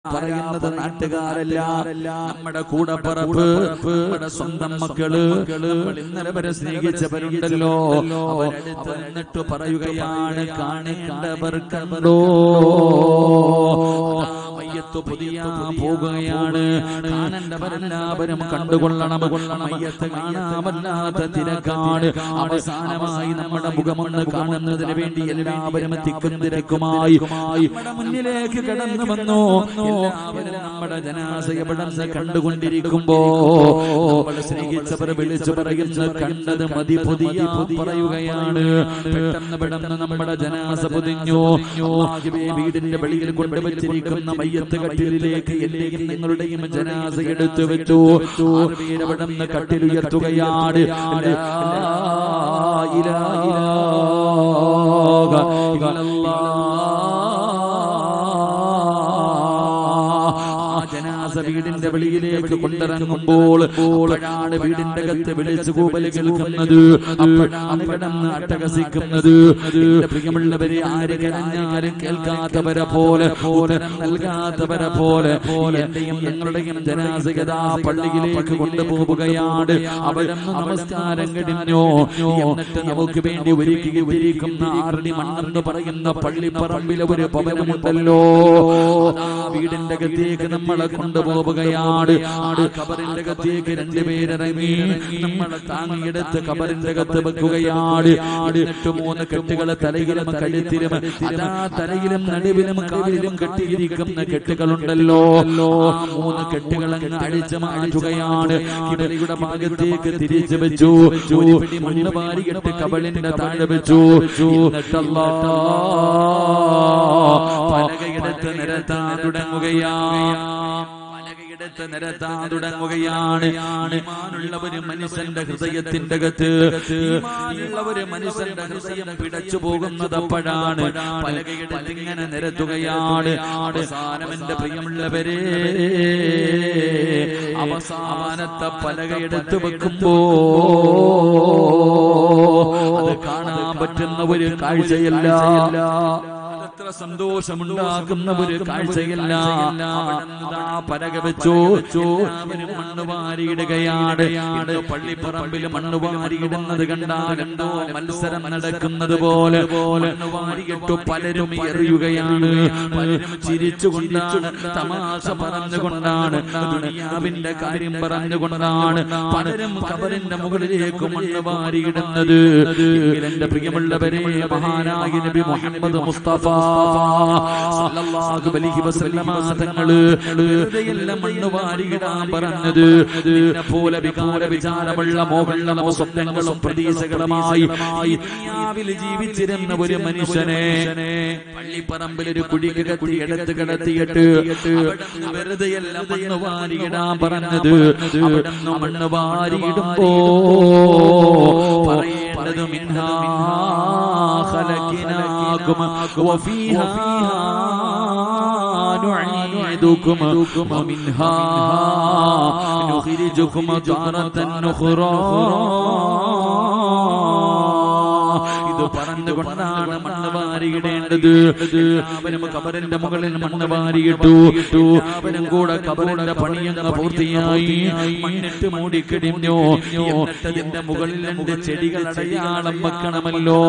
പറയുന്നത് നാട്ടുകാരല്ല, നമ്മുടെ കൂടപ്പിറപ്പ്, നമ്മുടെ സ്വന്തം മക്കള്, നമ്മൾ ഇന്നലെ വരെ സ്നേഹിച്ചവരുണ്ടല്ലോ, അവരടുത്ത് നിന്നിട്ട് പറയുകയാണ്, കാണേണ്ടവർ കണ്ടോ, മയ്യത്ത് പൊതിയാൻ പോകുകയാണ്, കാണേണ്ടവരെല്ലാവരും കണ്ടുകൊള്ളണം, മയ്യത്ത് കാണാമല്ലാത്ത തിരക്കാണ്. അവസാനമായി നമ്മുടെ മുഖമൊന്ന് കാണുന്നതിന് വേണ്ടി എല്ലാവരും തിക്കും തിരക്കുമായി നമ്മുടെ മുന്നിലേക്ക് കടന്നു വന്നു. എല്ലാവരും നമ്മുടെ ജനാസ എവിടെന്ന് കണ്ടുകൊണ്ടിരിക്കുമ്പോ നമ്മൾ സ്നേഹിച്ചവർ വിളിച്ചു പറയുന്ന കണ്ടത് മതി പൊതിയാൻ പറയുകയാണ്. പെട്ടെന്ന് നമ്മുടെ ജനാസ പൊതിഞ്ഞു. വീടിന്റെ വെളിയിൽ കൊണ്ടുവച്ചിരിക്കുന്ന മയ്യത്ത് കട്ടിലിലേക്ക് എന്റെയും നിങ്ങളുടെയും ജനാസ എടുത്തു വെച്ചു. വീരവിടന്ന് കട്ടിലുയർത്തുകയാണ്. വീടിന്റെ വെളിയിലേക്ക് കൊണ്ടിറങ്ങുമ്പോൾ അപ്പോഴാണ് വീടിന്റെ അകത്ത് വിളിച്ചു കൂവല് കേൾക്കുന്നത്. അപ്പോഴാണ് കിടന്ന് അട്ടഹസിക്കുന്നത്. പ്രിയമുള്ളവരെ, ആര് കരഞ്ഞാലും കേൾക്കാത്തവരെ പോലെ, ഉത്തരം നൽകാത്തവരെ പോലെ എന്റെയും ഞങ്ങളുടെയും ജനാസകതാ പള്ളിയിലേക്ക് കൊണ്ടുപോവുകയാണ്. അവരൊന്ന് നമസ്കാരം കഴിഞ്ഞു. എന്നിട്ട് നമുക്ക് വേണ്ടി ഒരുക്കിയിരിക്കുന്ന ആറടി മണ്ണെന്ന് പറയുന്ന പള്ളിപ്പറമ്പിലെ ഒരു ഭവനമുണ്ടല്ലോ, വീടിന്റെ അകത്തേക്ക് നമ്മളെ കൊണ്ടുപോവുകയാണ്. ഖബറിന്റെ അകത്തേക്ക് രണ്ടുപേരിറങ്ങി നമ്മളെ താങ്ങിയെടുത്ത് ഖബറിന്റെ അകത്ത് വെക്കുകയാണ്. എന്നിട്ട് 3 കെട്ടുകളെ തലയിലും കഴുത്തിലും, അതാ തലയിലും നടുവിലും കാലിലും കെട്ടിയിരിക്കുന്ന കെട്ടുകളുണ്ടല്ലോ, ആ 3 കെട്ടുകളങ്ങ് അഴിച്ചു മാറ്റുകയാണ്. കിബിലയുടെ ഭാഗത്തേക്ക് തിരിച്ചു വെച്ചു. ഒരു പിടി മണ്ണ് വാരിയിട്ട് കബളിന്റെ താഴെ വെച്ചു. എന്നിട്ടല്ലാ പലകയെടുത്ത് നിരത്താൻ തുടങ്ങുകയാണ്. ഈമാനുള്ള ഒരു മനുഷ്യന്റെ ഹൃദയത്തിന്റെ അകത്ത്, ഈമാനുള്ള ഒരു മനുഷ്യന്റെ ഹൃദയം പിടച്ചു പോകുന്നത് അപ്പോഴാണ്. പലകയെടുത്ത് ഇങ്ങനെ നിരത്തുകയാണ്. അവസാനം എന്റെ പ്രിയമുള്ളവരെ, അവസാനത്തെ പലകയെടുത്ത് വെക്കുമ്പോ അത് കാണാൻ പറ്റുന്ന ഒരു കാഴ്ചയല്ല, അത്ര സന്തോഷമുണ്ടാക്കുന്ന ഒരു കാഴ്ചയല്ല. പലക വെച്ചു, മണ്ണ് വാരിയിടുകയാണ്. പള്ളിപ്പറമ്പിൽ മണ്ണ് വാരിയിടുന്നത് കണ്ടാൽ എന്തോ മത്സരം നടക്കുന്നത് പോലെ മണ്ണ് വാരിയിട്ടു പലരും എറിയുകയാണ്. പലരും ചിരിച്ചുകൊണ്ടാണ്, തമാശ പറഞ്ഞുകൊണ്ടാണ്, ദുനിയാവിന്റെ കാര്യം പറഞ്ഞുകൊണ്ടാണ് പലരും ഖബറിന്റെ മുകളിലേക്ക് മണ്ണ് വാരിയിടുന്നത്. എന്റെ പ്രിയമുള്ളവരെ, മഹാനായ നബി മുഹമ്മദ് മുസ്തഫ സല്ലല്ലാഹു അലൈഹി വസല്ലമ തങ്ങള് വെറുതെയല്ല മണ്ണ് വാരിയിടാൻ പറഞ്ഞത്. നിന്നെ പോലെ വികാര വിചാരമുള്ള മോഹങ്ങളും സ്വപ്നങ്ങളും പ്രതീക്ഷകളുമായി ദുനിയാവിൽ ജീവിച്ചിരുന്ന ഒരു മനുഷ്യനെ പള്ളിപ്പറമ്പിൽ ഒരു കുഴിക്ക് കത്തി എടുത്ത് കിടത്തിയിട്ട് വെറുതെയല്ല മണ്ണ് വാരിയിടാൻ പറഞ്ഞത്. അവിടെ മണ്ണ് വാരിയിടുമ്പോ പറയുന്നത്, മിൻഹാ ഖലഖനാകും വഫീഹാ نعيدكم ومنها نخرجكم تارة أخرى. ഇത് പറഞ്ഞുകൊണ്ടാണ് മണ്ണ് വാരിയിടേണ്ടത്. എല്ലാവരും ഖബറിന്റെ മുകളിൽ മണ്ണ് വാരിയിട്ടു. എല്ലാവരും കൂടെ ഖബറിന്റെ പണിയങ്ങ് പൂർത്തിയായി. മണ്ണിട്ട് മൂടിക്കഴിഞ്ഞു. എന്നിട്ടതിന്റെ മുകളിൽ 2 ചെടികൾ അടയാളം വെക്കണമല്ലോ.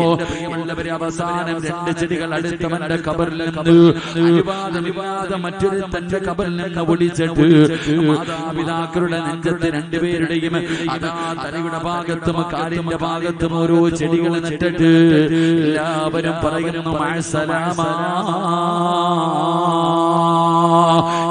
എന്റെ പ്രിയമുള്ളവരെ, അവസാനം 2 ചെടികൾ അടുത്തവന്റെ ഖബറിൽ നിന്ന് അനുവാദമില്ലാതെ മറ്റൊരു തന്റെ ഖബറിൽ നിന്ന് ഒളിച്ചിട്ട് മാതാപിതാക്കളുടെ നെഞ്ചത്ത് 2 പേരുടെയും അതാ തലയുടെ ഭാഗത്തും കാലിന്റെ ഭാഗത്തും ഓരോ ചെടികൾ നട്ടിട്ട് എല്ലാവരും പറയുന്നു, മഅസ്സലാമ.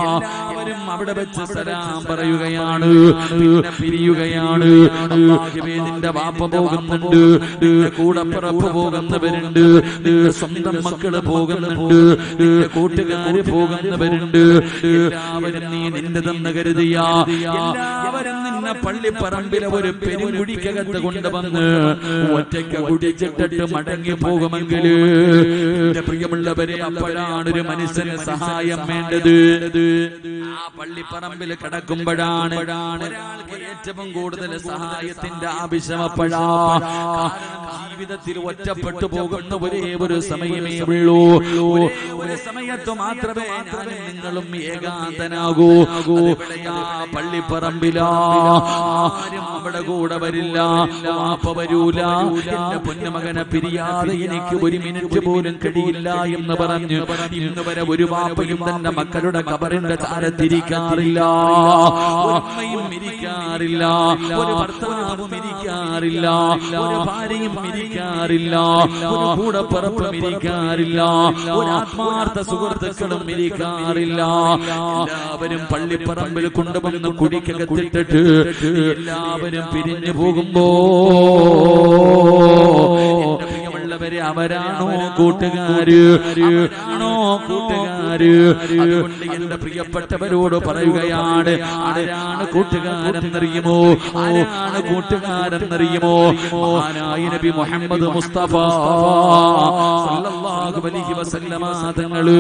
എല്ലാവരും അവിടെ വെച്ച് സലാം പറയുകയാണ്. പിന്നെ പിരിയുകയാണ്. അല്ലാഹുവേ, നിന്റെ വാപ്പ പോകുന്നുണ്ട്, നിന്റെ കൂടപ്പിറപ്പ് പോകുന്നവരുണ്ട്, നിന്റെ സ്വന്തം മക്കള് പോകുന്നുണ്ട്, നിന്റെ കൂട്ടുകാര് പോകുന്നവരുണ്ട്. എല്ലാവരും നീ നിന്റെതെന്ന് കരുതിയ എല്ലാവരും നിന്നെ പള്ളിപ്പറമ്പിലെ ഒരു പെരുകുഴിക്കകത്ത് കൊണ്ടുവന്ന് ഒറ്റയ്ക്ക് കുടിച്ചിട്ടിട്ട് മടങ്ങി പോകുമെങ്കിൽ എന്റെ പ്രിയമുള്ളവരെ, അപ്പോഴാണ് ഒരു മനുഷ്യന് സഹായം വേണ്ടത്. ആ പള്ളിപ്പറമ്പിൽ കിടക്കുമ്പോഴാണ് ഒരാൾക്ക് ഏറ്റവും കൂടുതൽ സഹായത്തിന്റെ ആവശ്യം. അപ്പോഴാണ് ജീവിതത്തിൽ ഒറ്റപ്പെട്ടു പോകുന്ന ഒരേ ഒരു സമയമേ ഉള്ളൂ. ഒരു സമയത്ത് മാത്രമേ ഞാനും നിങ്ങളും ഏകാന്തനാകൂ. അതെവിടെയാ? പള്ളിപ്പറമ്പിലാ. ആരും അവിടെ കൂടെ വരില്ല, വാപ്പ വരൂല. എന്റെ പൊന്നുമകനെ പിരിയാതെ എനിക്ക് ഒരു മിനിറ്റ് പോലും കഴിയില്ല എന്ന് പറഞ്ഞ് ഇന്ന് വരെ ഒരു വാപ്പയും തന്റെ മക്കളുടെ ഖബറിന്റെ ചാരത്തിരിക്കാറില്ല, ഉമ്മയും ഇരിക്കാറില്ല, ഒരു ഭർത്താവും ഇരിക്കാറില്ല, ഒരു ഭാര്യയും ഇരിക്കാറില്ല, ഒരു കൂടപ്പിറപ്പും ഇരിക്കാറില്ല, ഒരു ആത്മാർത്ഥ സുഹൃത്തുക്കളും ഇരിക്കാറില്ല. എല്ലാവരും പള്ളിപ്പറമ്പിൽ കൊണ്ടുവന്ന് കുടിക്കകത്തിട്ടിട്ട് എല്ലാവരും പിരിഞ്ഞു പോകുമ്പോ എന്റെ പ്രിയമുള്ളവരെ, അവരാണോ കൂട്ടുകാര്? അവരാണോ കൂട്ടുകാര്? അതുകൊണ്ട് എന്റെ പ്രിയപ്പെട്ടവരോട് പറയുകയാണ്, ആരാണ് കൂട്ടുകാരെന്നറിയുമോ? ആരാണ് കൂട്ടുകാരെന്നറിയുമോ? മഹാനായ നബി മുഹമ്മദ് മുസ്തഫ സല്ലല്ലാഹു അലൈഹി വസല്ലമ തങ്ങള്,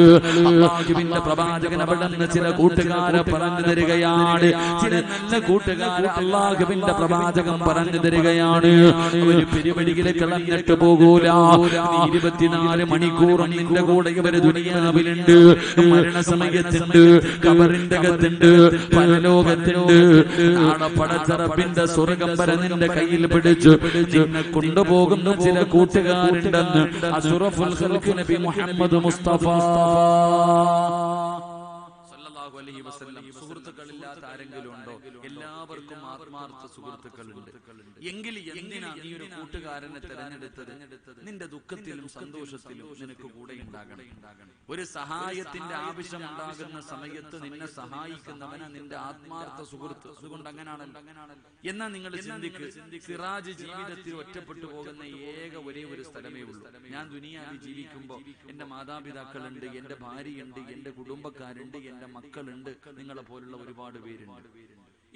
അല്ലാഹുവിന്റെ പ്രവാചകൻ അവിടുന്ന് ചില കൂട്ടുകാരെ പറഞ്ഞു തരികയാണ്. ചില നല്ല കൂട്ടുകാരെ അല്ലാഹുവിന്റെ പ്രവാചകൻ പറഞ്ഞു തരികയാണ്. ഒരു പരിപാടിയിൽ കളഞ്ഞിട്ട് പോകൂല. 24 മണിക്കൂറും നിന്റെ കൂടെ ഇവര് ദുനിയാവിലുണ്ട്. മരണസമയത്തുണ്ട്, ഖബറിന്റെ അകത്തുണ്ട്, പരലോകത്തുണ്ട്. നാളെ പടച്ചറപ്പിന്റെ സ്വർഗം വരെ നിന്റെ കയ്യിൽ പിടിച്ച് നിന്നെ കൊണ്ടുപോകുന്ന ചില കൂട്ടുകാരുണ്ടെന്ന് അഷ്റഫുൽ ഖൽഖ് നബി മുഹമ്മദ് മുസ്തഫ സല്ലല്ലാഹു അലൈഹി വസല്ലം. സുഹൃത്തുക്കളില്ലാത്ത ആരെങ്കിലും ഉണ്ടോ? എല്ലാവർക്കും ആത്മാർത്ഥ സുഹൃത്തുക്കളുണ്ട്. എങ്കിൽ എന്തിനാ നീ ഒരു കൂട്ടുകാരനെ തെരഞ്ഞെടുത്തത്? നിന്റെ ദുഃഖത്തിലും സന്തോഷത്തിലും നിനക്ക് കൂടെ ഉണ്ടാകണം. ഒരു സഹായത്തിന്റെ ആവശ്യം ഉണ്ടാകുന്ന സമയത്ത് നിന്നെ സഹായിക്കുന്നവനാ നിന്റെ ആത്മാർത്ഥ സുഹൃത്ത്. അതുകൊണ്ട് അങ്ങനാണല്ലോ. എന്നാ നിങ്ങൾ ചിന്തിക്ക്, സിറാജ് ജീവിതത്തിൽ ഒറ്റപ്പെട്ടു പോകുന്ന ഒരേ ഒരു സ്ഥലമേ ഉള്ളൂ. ഞാൻ ദുനിയാവിൽ ജീവിക്കുമ്പോ എന്റെ മാതാപിതാക്കളുണ്ട്, എന്റെ ഭാര്യയുണ്ട്, എന്റെ കുടുംബക്കാരുണ്ട്, എന്റെ മക്കളുണ്ട്, നിങ്ങളെ പോലുള്ള ഒരുപാട് പേരുണ്ട്.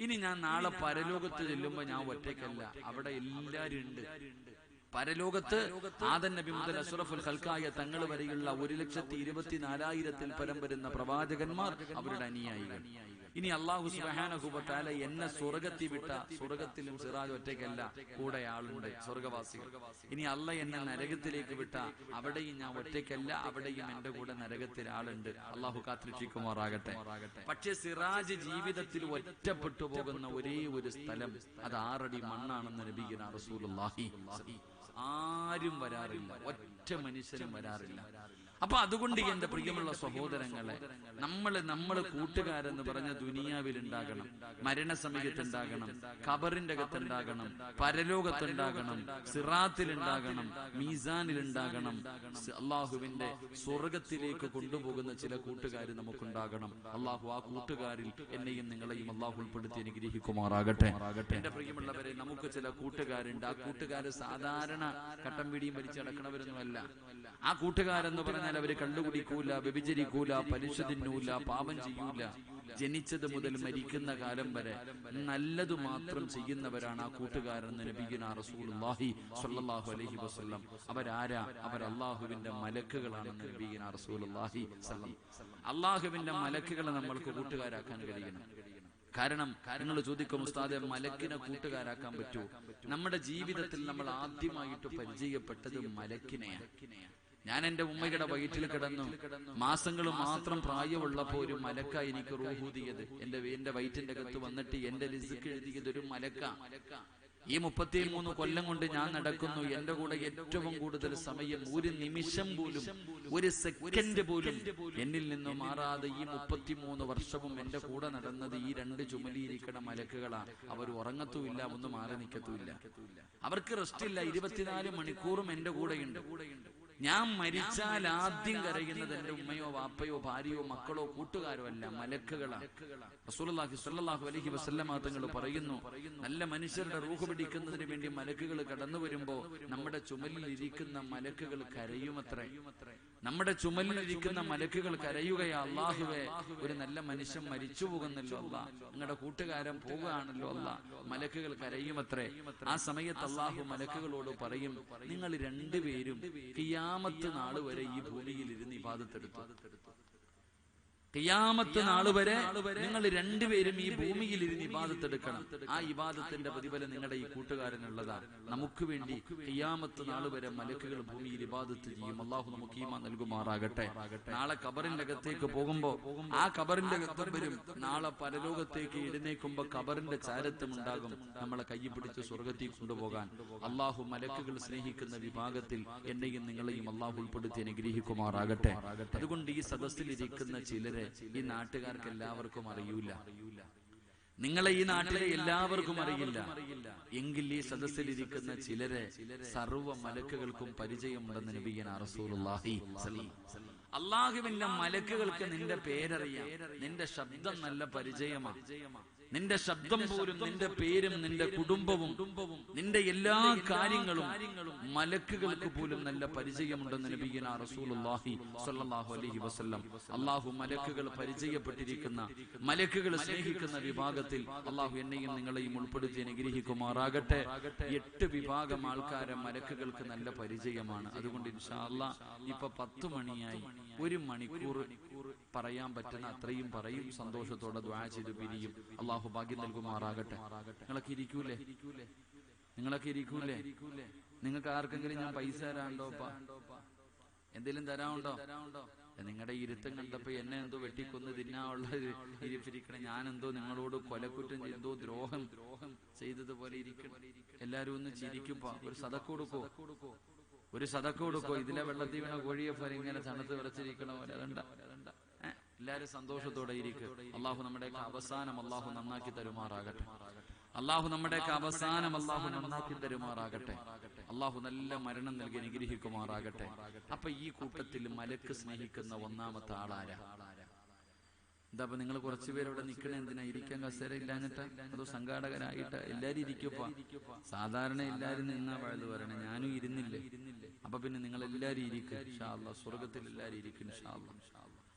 ഇനി ഞാൻ നാളെ പരലോകത്ത് ചെല്ലുമ്പോ ഞാൻ ഒറ്റയ്ക്കല്ല, അവിടെ എല്ലാരും ഉണ്ട്. പരലോകത്ത് ആദം നബി മുതൽ അഷ്റഫുൽ ഖൽഖായ തങ്ങൾ വരെയുള്ള 1,24,000 പരം വരുന്ന പ്രവാചകന്മാർ, അവരുടെ അനുയായികൾ. ഇനി അല്ലാഹു സുബ്ഹാനഹു വ തആല എന്നെ സ്വർഗ്ഗത്തിൽ വിട്ട, സ്വർഗ്ഗത്തിലും സിറാജ് ഒറ്റയ്ക്കല്ല, കൂടെ ആളുണ്ട്, സ്വർഗ്ഗവാസികൾ. ഇനി അല്ല എന്നെ നരകത്തിലേക്ക് വിട്ട, അവിടെയും ഞാൻ ഒറ്റയ്ക്കല്ല, അവിടെയും എന്റെ കൂടെ നരകത്തിൽ ആളുണ്ട്. അല്ലാഹു കാത്തിരക്ഷിക്കുമാറാകട്ടെ. പക്ഷെ സിറാജ് ജീവിതത്തിൽ ഒറ്റപ്പെട്ടു പോകുന്ന ഒരേ ഒരു സ്ഥലം, അത് 6 അടി മണ്ണാണെന്ന് നബിയുനാ റസൂലുള്ളാഹി. ആരും വരാറില്ല, ഒറ്റ മനുഷ്യരും വരാറില്ല. അപ്പൊ അതുകൊണ്ട് എന്റെ പ്രിയമുള്ള സഹോദരങ്ങളെ, നമ്മള് കൂട്ടുകാരെന്ന് പറഞ്ഞ ദുനിയാവിൽ ഉണ്ടാകണം, മരണസമയത്തുണ്ടാകണം, ഖബറിന്റെ അകത്തുണ്ടാകണം, പരലോകത്തുണ്ടാകണം, സിറാത്തിലുണ്ടാകണം, മീസാനിലുണ്ടാകണം. അള്ളാഹുവിന്റെ സ്വർഗത്തിലേക്ക് കൊണ്ടുപോകുന്ന ചില കൂട്ടുകാർ നമുക്കുണ്ടാകണം. അള്ളാഹു ആ കൂട്ടുകാരിൽ എന്നെയും നിങ്ങളെയും അള്ളാഹു ഉൾപ്പെടുത്തി അനുഗ്രഹിക്കുമാറാകട്ടെ. എന്റെ പ്രിയമുള്ളവരെ, നമുക്ക് ചില കൂട്ടുകാരുണ്ട്. ആ കൂട്ടുകാര് സാധാരണ കട്ടം പിടിയും വലിച്ച് നടക്കണവരൊന്നുമല്ല. ആ കൂട്ടുകാരെന്ന് പറഞ്ഞാൽ അവര് കണ്ടുകുടിക്കൂല, വ്യഭിചരിക്കൂല, പലിശ തിന്നൂല, പാപം ചെയ്യൂല. ജനിച്ചത് മുതൽ മരിക്കുന്ന കാലം വരെ നല്ലതു മാത്രം ചെയ്യുന്നവരാണ് ആ കൂട്ടുകാരെന്ന് നബിയുനാ റസൂലുള്ളാഹി സ്വല്ലല്ലാഹു അലൈഹി വസല്ലം. അവരാരാ? അവർ അല്ലാഹുവിന്റെ മലക്കുകളാണെന്ന് നബിയുനാ റസൂലുള്ളാഹി സ്വല്ലം. അല്ലാഹുവിന്റെ മലക്കുകളെ നമ്മൾക്ക് കൂട്ടുകാരാക്കാൻ കഴിയണം. കാരണം നിങ്ങൾ ചോദിക്കും, ഉസ്താദെ മലക്കിനെ കൂട്ടുകാരാക്കാൻ പറ്റൂ? നമ്മുടെ ജീവിതത്തിൽ നമ്മൾ ആദ്യമായിട്ട് പരിചയപ്പെട്ടത് മലക്കിനെയാണ്. ഞാൻ എന്റെ ഉമ്മയുടെ വയറ്റിൽ കിടന്നു, മാസങ്ങൾ മാത്രം പ്രായമുള്ളപ്പോ ഒരു മലക്ക എനിക്ക് റൂഹൂതിയത്. എന്റെ വയറ്റിന്റെ അകത്ത് വന്നിട്ട് എന്റെ റിസ്ക് എഴുതിയത് ഒരു മലക്ക. ഈ 33 കൊല്ലം കൊണ്ട് ഞാൻ നടക്കുന്നു. എന്റെ കൂടെ ഏറ്റവും കൂടുതൽ സമയം, ഒരു നിമിഷം പോലും, ഒരു സെക്കൻഡ് പോലും എന്നിൽ നിന്ന് മാറാതെ ഈ 33 വർഷവും എന്റെ കൂടെ നടന്നത് ഈ 2 ചുമലിയിരിക്കണ മലക്കുകളാണ്. അവർ ഉറങ്ങത്തുമില്ല, ഒന്ന് മാറി നിൽക്കത്തുമില്ല, അവർക്ക് റെസ്റ്റ് ഇല്ല. 24 മണിക്കൂറും എന്റെ കൂടെയുണ്ട്. ഞാൻ മരിച്ചാൽ ആദ്യം കരയുന്നത് എന്റെ ഉമ്മയോ വാപ്പയോ ഭാര്യയോ മക്കളോ കൂട്ടുകാരോ അല്ല, മലക്കുകളാണ്. റസൂലുള്ളാഹി സ്വല്ലല്ലാഹു അലൈഹി വസല്ലമ തങ്ങൾ പറയുന്നു, നല്ല മനുഷ്യരുടെ റൂഹ് പിടിക്കുന്നതിന് വേണ്ടി മലക്കുകൾ കടന്നു വരുമ്പോ നമ്മുടെ ചുമലിൽ ഇരിക്കുന്ന മലക്കുകൾ കരയുമത്രേ. നമ്മുടെ ചുമലിൽ ഇരിക്കുന്ന മലക്കുകൾ കരയുകയാ, അല്ലാഹുവേ, ഒരു നല്ല മനുഷ്യൻ മരിച്ചു പോകുന്നല്ലോ അല്ലാ, നിങ്ങളുടെ കൂട്ടുകാരൻ പോകുകയാണല്ലോ അല്ലാ. മലക്കുകൾ കരയുമത്രേ. ആ സമയത്ത് അല്ലാഹു മലക്കുകളോട് പറയും, നിങ്ങൾ രണ്ടുപേരും ഖിയാമത്ത് നാൾ വരെ ഈ ഭൂമിയിൽ ഇരുന്ന് ഇബാദത്ത് എടുത്തു. ഖിയാമത്ത് നാൾ വരെ നിങ്ങൾ രണ്ടുപേരും ഈ ഭൂമിയിൽ ഇരുന്ന് ഇബാദത്ത് എടുക്കണം. ആ ഇബാദത്തിന്റെ പ്രതിഫലം നിങ്ങളുടെ ഈ കൂട്ടുകാരനുള്ളതാണ്. നമുക്ക് വേണ്ടി ഖിയാമത്ത് നാൾ വരെ മലക്കുകൾ ഭൂമിയിൽ ഇബാദത്ത് ചെയ്യും. അള്ളാഹു നമുക്ക് ഈമാൻ നൽകുമാറാകട്ടെ. നാളെ ഖബറിന്റെ അകത്തേക്ക് പോകുമ്പോ ആ ഖബറിന്റെ അകത്തും വരും. നാളെ പരലോകത്തേക്ക് എഴുന്നേക്കുമ്പോ ഖബറിന്റെ ചാരത്വം ഉണ്ടാകും. നമ്മളെ കൈ പിടിച്ച് സ്വർഗത്തിൽ കൊണ്ടുപോകാൻ അള്ളാഹു മലക്കുകൾ സ്നേഹിക്കുന്ന വിഭാഗത്തിൽ എന്നെയും നിങ്ങളെയും അള്ളാഹു ഉൾപ്പെടുത്തി അനുഗ്രഹിക്കുമാറാകട്ടെ. അതുകൊണ്ട് ഈ സദസ്സിലിരിക്കുന്ന ചിലരെ ഈ നാട്ടുകാർക്ക് എല്ലാവർക്കും അറിയൂല, നിങ്ങളെ ഈ നാട്ടിലെ എല്ലാവർക്കും അറിയില്ല. എങ്കിൽ ഈ സദസ്സിലിരിക്കുന്ന ചിലരെ സർവ്വ മലക്കുകൾക്കും പരിചയമുണ്ടെന്ന് നബിയനാ റസൂലുള്ളാഹി സ്വല്ലല്ലാഹു അലൈഹി വസല്ലം. അല്ലാഹുവിന്റെ മലക്കുകൾക്ക് നിന്റെ പേരറിയാം, നിന്റെ ശബ്ദം നല്ല പരിചയമാണ്. നിന്റെ ശബ്ദം പോലും, നിന്റെ പേരും, നിന്റെ കുടുംബവും, നിന്റെ എല്ലാ കാര്യങ്ങളും മലക്കുകൾക്ക് പോലും നല്ല പരിചയമുണ്ടെന്ന് നബിയനാ റസൂലുള്ളാഹി സ്വല്ലല്ലാഹു അലൈഹി വസല്ലം. അല്ലാഹു മലക്കുകൾ പരിചയപ്പെട്ടിരിക്കുന്ന, മലക്കുകൾ സ്നേഹിക്കുന്ന വിഭാഗത്തിൽ അല്ലാഹു എന്നെയും നിങ്ങളെയും ഉൾപ്പെടുത്തി അനുഗ്രഹിക്കുമാറാകട്ടെ. 8 വിഭാഗം ആൾക്കാരെ മലക്കുകൾക്ക് നല്ല പരിചയമാണ്. അതുകൊണ്ട് ഇൻഷാ അല്ലാഹ് ഇപ്പൊ 10 മണിയായി, 1 മണിക്കൂർ പറയാൻ പറ്റുന്ന അത്രയും പറയും. സന്തോഷത്തോടെ ദുആ ചെയ്ത് പിരിയും. അല്ലാഹു ഭാഗ്യം നൽകുമാറാകട്ടെ. നിങ്ങളൊക്കെ ഇരിക്കൂലേ? നിങ്ങൾക്ക് ആർക്കെങ്കിലും ഞാൻ പൈസ തരാണ്ടോപ്പാ, എന്തെങ്കിലും തരാനുണ്ടോ? നിങ്ങളുടെ ഇരുത്തം കണ്ടപ്പോ എന്നെ എന്തോ വെട്ടിക്കൊന്ന് തിന്നാനുള്ള ഇരിപ്പിരിക്കണം. ഞാനെന്തോ നിങ്ങളോട് കൊലക്കുറ്റം എന്തോ ദ്രോഹം ചെയ്തതുപോലെ ഇരിക്കണം. എല്ലാരും ഒന്ന് ചിരിക്കുമ്പോ ഒരു സദക്ക കൊടുക്കോ. ഇതിലെ വെള്ളത്തിൽ വീണ കോഴിയെ പോലെ ഇങ്ങനെ തണുത്ത് വിറച്ചിരിക്കണ പോലെ. അതണ്ട, എല്ലാരും സന്തോഷത്തോടെ ഇരിക്കും. അള്ളാഹു നമ്മുടെയൊക്കെ അവസാനം അള്ളാഹു നന്നാക്കി തരുമാറാകട്ടെ. അള്ളാഹു നല്ല മരണം നൽകി അനുഗ്രഹിക്കുമാറാകട്ടെ. അപ്പൊ ഈ കൂട്ടത്തിൽ മലക്ക് സ്നേഹിക്കുന്ന ഒന്നാമത്തെ ആളാരാ? എന്താ അപ്പൊ നിങ്ങൾ കുറച്ചുപേരവിടെ നിൽക്കണേ? എന്തിനാ? ഇരിക്കാൻ കസേര ഇല്ലാഞ്ഞിട്ടാ? അതോ സംഘാടകരായിട്ട്? എല്ലാരും ഇരിക്കപ്പാ. സാധാരണ എല്ലാരും നിന്നാ വഴുത് പറയണേ, ഞാനും ഇരുന്നില്ലേ. അപ്പൊ പിന്നെ നിങ്ങൾ എല്ലാരും ഇരിക്കും ഇൻഷാ അല്ലാഹ്. സ്വർഗത്തിൽ എല്ലാരും ഇരിക്കും ഇൻഷാ അല്ലാഹ്.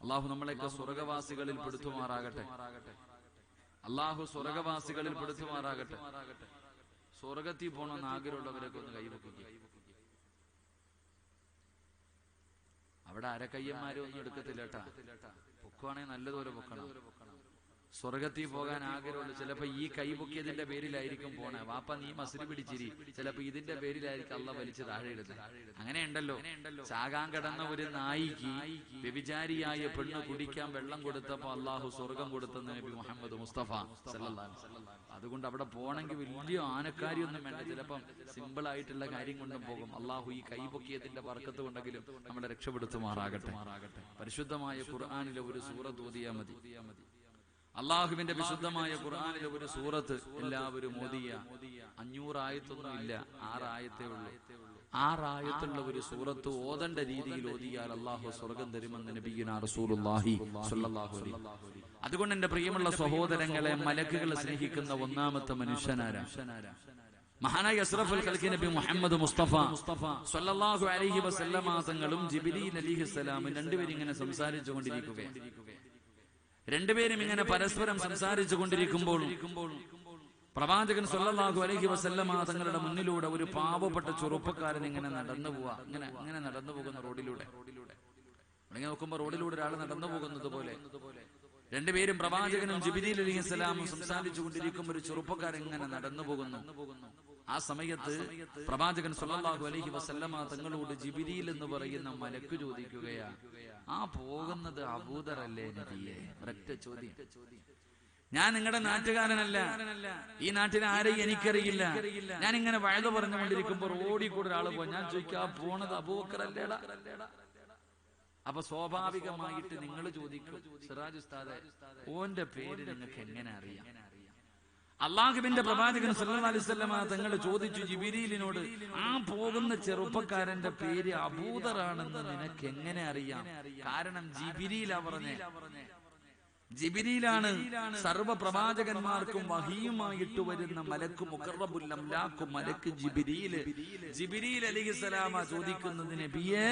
അള്ളാഹു നമ്മളെയൊക്കെ സ്വർഗവാസികളിൽ പെടുത്തുമാറാകട്ടെ. സ്വർഗത്തിൽ പോകണമെന്ന് ആഗ്രഹമുള്ളവരൊക്കെ ഒന്ന് കൈവക്കുക. അവിടെ അരക്കയ്യന്മാരും ഒന്നും എടുക്കത്തില്ല കേട്ടാ. പൊക്കുവാണെങ്കിൽ നല്ലതുപോലെ പൊക്കണം. സ്വർഗത്തിൽ പോകാൻ ആഗ്രഹമുള്ളൂ. ചിലപ്പോ ഈ കൈ പൊക്കിയതിന്റെ പേരിലായിരിക്കും പോണേ. വാപ്പ നീ മസിൽ പിടിച്ചിരി, ചിലപ്പോ ഇതിന്റെ പേരിലായിരിക്കും അള്ള വലിച്ച് താഴെ ഇടുന്നത്. അങ്ങനെയുണ്ടല്ലോ. ചാകാൻ കിടന്ന ഒരു നായിക്ക് വ്യഭിചാരിയായ പെണ്ണ് കുടിക്കാൻ വെള്ളം കൊടുത്തപ്പോ അള്ളാഹു സ്വർഗം കൊടുത്തെന്ന് നബി മുഹമ്മദ് മുസ്തഫ സല്ലല്ലാഹു അലൈഹി വസല്ലം. അതുകൊണ്ട് അവിടെ പോണെങ്കിൽ വലിയ ആനക്കാരിയൊന്നും വേണ്ട. ചിലപ്പം സിമ്പിൾ ആയിട്ടുള്ള കാര്യം കൊണ്ടും പോകും. അള്ളാഹു ഈ കൈ പൊക്കിയതിന്റെ ബർക്കത്ത് കൊണ്ടെങ്കിലും നമ്മളെ രക്ഷപ്പെടുത്തുമാറാകട്ടെ. പരിശുദ്ധമായ ഖുർആനിലെ ഒരു സൂറത്ത് ഓതിയാ മതി. അള്ളാഹുവിന്റെ വിശുദ്ധമായ ഖുർആനിലെ ഒരു സൂറത്ത് എല്ലാവരും ഓതിയ 500 ആയത്തൊന്നും ഇല്ല, 6 ആയത്തേ ഉള്ളൂ. 6 ആയത്തുള്ള ഒരു സൂറത്ത് ഓതേണ്ട രീതിയിൽ ഓതിയാൽ അള്ളാഹു സ്വർഗം തരുമെന്ന് നബിയുനാ റസൂലുള്ളാഹി സ്വല്ലല്ലാഹു അലൈഹി വസല്ലം. അതുകൊണ്ട് എന്റെ പ്രിയമുള്ള സഹോദരങ്ങളെ, മലക്കുകളെ സ്നേഹിക്കുന്ന ഒന്നാമത്തെ മനുഷ്യനാരാ? മഹാനായ അഷ്റഫുൽ ഖൽഖി നബി മുഹമ്മദ് മുസ്തഫ സ്വല്ലല്ലാഹു അലൈഹി വസല്ലമ തങ്ങളും ജിബ്രീൽ അലൈഹിസ്സലാം രണ്ടുപേരും ഇങ്ങനെ സംസാരിച്ചു കൊണ്ടിരിക്കുകയാണ്. രണ്ടുപേരും ഇങ്ങനെ പരസ്പരം സംസാരിച്ചു കൊണ്ടിരിക്കുമ്പോൾ പ്രവാചകൻ സ്വല്ലല്ലാഹു അലൈഹി വസല്ലമ തങ്ങളുടെ മുന്നിലൂടെ ഒരു പാവപ്പെട്ട ചെറുപ്പക്കാരൻ ഇങ്ങനെ നടന്നു പോവാ. ഇങ്ങനെ നടന്നു പോകുന്ന റോഡിലൂടെ നോക്കുമ്പോ റോഡിലൂടെ ഒരാൾ നടന്നു പോകുന്നത് പോലെ രണ്ടുപേരും പ്രവാചകനും ജിബ്രീൽ അലൈഹിസ്സലാമും സംസാരിച്ചു കൊണ്ടിരിക്കുമ്പോൾ ഒരു ചെറുപ്പക്കാരൻ ഇങ്ങനെ നടന്നു പോകുന്നു. ആ സമയത്ത് പ്രവാചകൻ സ്വല്ലല്ലാഹു അലൈഹി വസല്ലമ തങ്ങളോട് ജിബ്രീൽ എന്ന് പറയുന്ന മലക്ക് ചോദിക്കുകയാ, ആ പോകുന്നത് അബൂദറല്ലേ നബിയേ? ഒരൊറ്റ ചോദ്യം. ഞാൻ നിങ്ങളുടെ നാട്ടുകാരനല്ല, ഈ നാട്ടിലെ ആരെയും എനിക്കറിയില്ല. ഞാൻ ഇങ്ങനെ വഴുത പറഞ്ഞുകൊണ്ടിരിക്കുമ്പോൾ റോഡിൽ കൂടെ ഒരാൾ പോയി. ഞാൻ ചോദിക്കാ, പോണത് അബൂബക്കറല്ലേടാ? അപ്പൊ സ്വാഭാവികമായിട്ട് നിങ്ങൾ ചോദിക്കും, സിറാജ് ഉസ്താദേ, ഓന്റെ പേര് നിങ്ങൾക്ക് എങ്ങനെ അറിയാം? അള്ളാഹുവിന്റെ പ്രവാചകൻ സല്ലല്ലാഹു അലൈഹി വസല്ലമ തങ്ങൾ ചോദിച്ചു ജിബ്രീലിനോട്, ആ പോകുന്ന ചെറുപ്പക്കാരന്റെ പേര് അബൂദറാണെന്ന് നിനക്ക് എങ്ങനെ അറിയാം? കാരണം ജിബ്രീലാ പറഞ്ഞേ. ജിബ്രീലാണ് സർവ്വ പ്രവാചകന്മാർക്കും വഹിയുമായിട്ട് വരുന്ന മലക്ക് മുഖറബുൽ അംലാഖ് മലക്ക് ജിബ്രീൽ. ജിബ്രീൽ അലൈഹിസ്സലാമ ചോദിക്കുന്നത്, നബിയേ,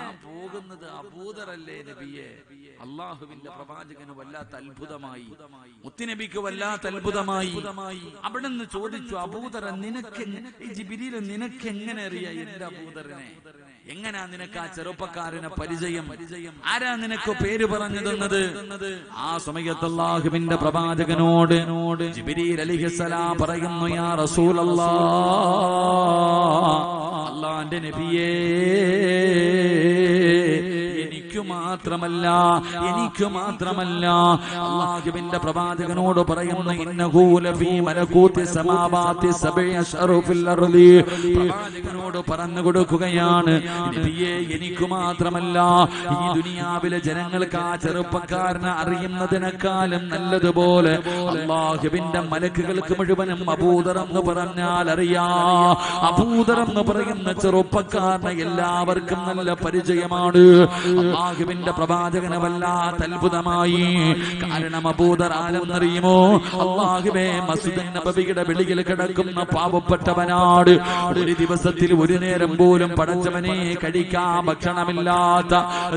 ആ പോകുന്നത് അബൂദറല്ലേ നബിയേ? അള്ളാഹുവിന്റെ പ്രവാചകന് വല്ലാത്ത അത്ഭുതമായി, മുത്തുനബിക്ക് വല്ലാത്ത അത്ഭുതമായി. അവിടുന്ന് ചോദിച്ചു, അബൂദർ നിനക്ക്, ഈ ജിബ്രീൽ നിനക്ക് എങ്ങനെ അറിയാം എന്റെ അബൂദറിനെ? എങ്ങനാ നിനക്ക് ആ ചെറുപ്പക്കാരനെ പരിചയം? ആരാ നിനക്ക് പേര് പറഞ്ഞു തന്നത്? ആ സമയത്ത് അല്ലാഹുവിന്റെ പ്രവാചകനോട് ജിബ്രീൽ അലൈഹിസ്സലാം പറയുന്നു, യാ റസൂലല്ലാഹ്, അല്ലാഹുവിന്റെ നബിയേ, എനിക്ക് മാത്രമല്ല അല്ലാഹുവിന്റെ പ്രവാചകനോട് പറയുന്നു, ഇന്നഹു ലഫീ മലകൂതി സമാവാതി സബഇ അശ്റഫിൽ അർളി. പ്രവാചകനോട് പറഞ്ഞു കൊടുക്കുകയാണ്, നബിയേ, എനിക്ക് മാത്രമല്ല ഈ ദുനിയാവിലെ ജനങ്ങൾക്ക് ആ ചെറുപ്പക്കാരനെ അറിയുന്നതിനേക്കാളും നല്ലതുപോലെ അല്ലാഹുവിന്റെ മലക്കുകൾക്ക് മുഴുവനും അബൂദർ എന്ന് പറഞ്ഞാൽ അറിയാ. അബൂദർ എന്ന് പറയുന്ന ചെറുപ്പക്കാരനെ എല്ലാവർക്കും നല്ല പരിചയമാണ്. അല്ലാഹുവിന്റെ പ്രവാചകന് വല്ലാത്ത അത്ഭുതമായി. കാരണം അബൂദർ ആരെന്നറിയുമോ? അല്ലാഹുവേ, മസ്ജിദ് നബവിയുടെ വെളിയിൽ കിടക്കുന്ന പാവപ്പെട്ടവനാണ്. ഒരു ദിവസത്തിൽ ഒരു നേരം പോലും പടച്ചവനെ കഴിക്കാൻ ഭക്ഷണമില്ലാത്ത,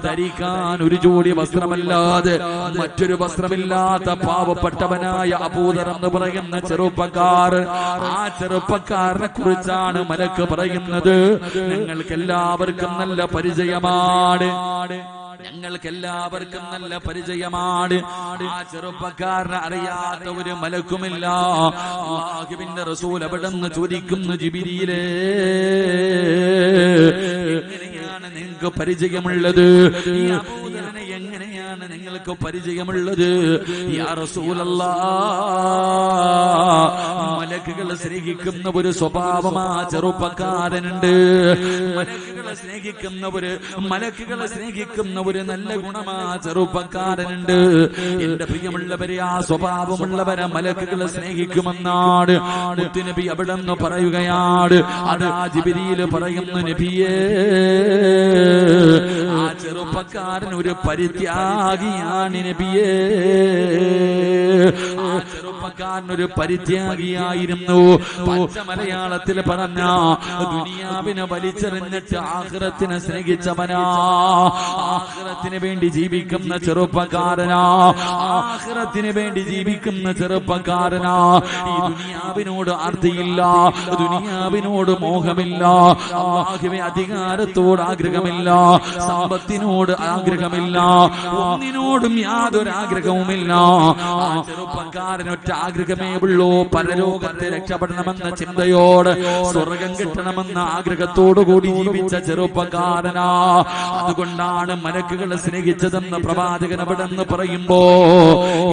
ധരിക്കാൻ ഒരു ജോഡി വസ്ത്രമല്ലാതെ മറ്റൊരു വസ്ത്രമില്ലാത്ത പാവപ്പെട്ടവനായ അബൂദർ എന്ന് പറയുന്ന ചെറുപ്പക്കാർ. ആ ചെറുപ്പക്കാരനെ കുറിച്ചാണ് മലക്ക് പറയുന്നത്, ഞങ്ങൾക്കെല്ലാവർക്കും നല്ല പരിചയമാണ്. ആ ചെറുപ്പക്കാരനെ അറിയാത്ത ഒരു മലക്കുമില്ല. അല്ലാഹുവിന്റെ റസൂൽ അവിടുന്ന് ചോദിക്കുന്നു, ജിബ്രീലേ, എങ്ങനെയാണ് നിങ്ങൾക്ക് പരിചയമുള്ളത്? ഈ അബൂദറിനെ എങ്ങനെയാണ് നിങ്ങൾക്ക് പരിചയമുള്ളത്? യാ റസൂലല്ലാഹ്, മലക്കുകളെ സ്നേഹിക്കുന്ന ഒരു സ്വഭാവം ആ ചെറുപ്പക്കാരനുണ്ട്. മലക്കുകളെ സ്നേഹിക്കുന്ന ഒരു നല്ല ഗുണമാ ചെറുപ്പക്കാരനുണ്ട്. എന്റെ പ്രിയമുള്ളവരെ, ആ സ്വഭാവമുള്ളവരെ മലക്കുകളെ സ്നേഹിക്കുമെന്നാണ് മുത്തുനബി അവിടെ നിന്ന് പറയുകയാണ്. അതാ ജിബ്രീൽ പറയുന്നു, നബിയേ, ആ ചെറുപ്പക്കാരൻ ഒരു പരിത്യാഗിയാണ് നബിയേ. ആ ചെറുപ്പക്കാരൻ ഒരു പരിത്യാഗിയായിരുന്നു. പച്ച മലയാളത്തിൽ പറഞ്ഞ ദുനിയാവിനെ വലിച്ചെറിഞ്ഞിട്ട് ആഖിറത്തിനെ സ്നേഹിച്ചവനാ. ആഖിറത്തിന് വേണ്ടി ജീവിക്കുന്ന ചെറുപ്പക്കാരനാ. ആഖിറത്തിന് വേണ്ടി ജീവിക്കുന്ന ചെറുപ്പക്കാരനാ. ഈ ദുനിയാവിനോട് ആർത്തിയില്ല, ദുനിയാവിനോട് മോഹമില്ല, അല്ലാഹുവേ അധികാരത്തോട് ആഗ്രഹമില്ല, സമ്പത്തിനോട് ആഗ്രഹമില്ല, ഒന്നിനോടും യാതൊരു ആഗ്രഹവുമില്ല. ആ ചെറുപ്പക്കാരനൊറ്റ ആഗ്രഹമേ ഉള്ളൂ, പരലോകത്തെ രക്ഷപ്പെടണമെന്ന ചിന്തയോട്, സ്വർഗം കിട്ടണമെന്ന ആഗ്രഹത്തോടു കൂടി ജീവിച്ച ചെറുപ്പക്കാരനാ. അതുകൊണ്ടാണ് മലക്കുകളെ സ്നേഹിച്ചതെന്ന് പ്രവാചകൻ അവിടെ നിന്ന് പറയുമ്പോ,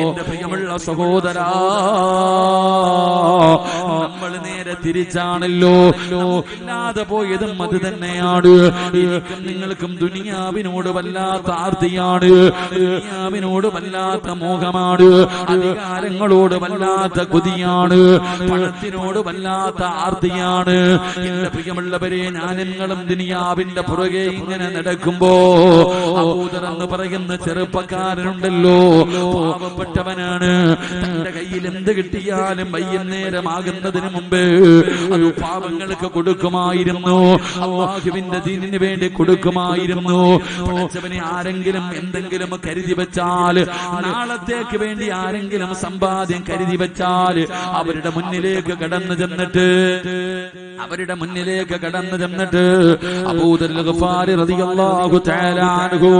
എന്റെ പ്രിയമുള്ള സഹോദരാ, നമ്മൾ നേരെ തിരിച്ചാണല്ലോ. ഇല്ലാതെ പോയതും അത് തന്നെയാണ്. എനിക്കും നിങ്ങൾക്കും ദുനിയാവിനോട് വല്ലാത്ത ആർത്തിയാണ്, ദുനിയാവിനോട് വല്ലാത്ത മോഹമാണ്, അധികാരങ്ങളോട് വല്ലാത്ത കൊതിയാണ്, പണത്തിനോട് വല്ലാത്ത ആർത്തിയാണ്. എന്റെ പ്രിയമുള്ളവരെ, ഞാനും ദുനിയാവിന്റെ പുറകെ ഇങ്ങനെ നടക്കുമ്പോ അബൂദർ എന്ന് പറയുന്ന ചെറുപ്പക്കാരനുണ്ടല്ലോ, പാവപ്പെട്ടവനാണ്. തന്റെ കയ്യിൽ എന്ത് കിട്ടിയാലും വൈകുന്നേരമാകുന്നതിന് മുമ്പ് അത് പാവങ്ങൾക്ക് കൊടുക്കുമായിരുന്നു, അല്ലാഹുവിന്റെ ദീനിന് വേണ്ടി കൊടുക്കുമായിരുന്നു. പഠിച്ചവനെ ആരെങ്കിലും എന്തെങ്കിലും കരുതി വെച്ചാൽ, നാളത്തേക്ക് വേണ്ടി ആരെങ്കിലും സമ്പാദ്യം കരുതി വെച്ചാൽ അവരുടെ മുന്നിലേക്ക് കടന്നു ചെന്നിട്ട് അബൂദർ ഗഫാരി റളിയല്ലാഹു തആല അൻഹു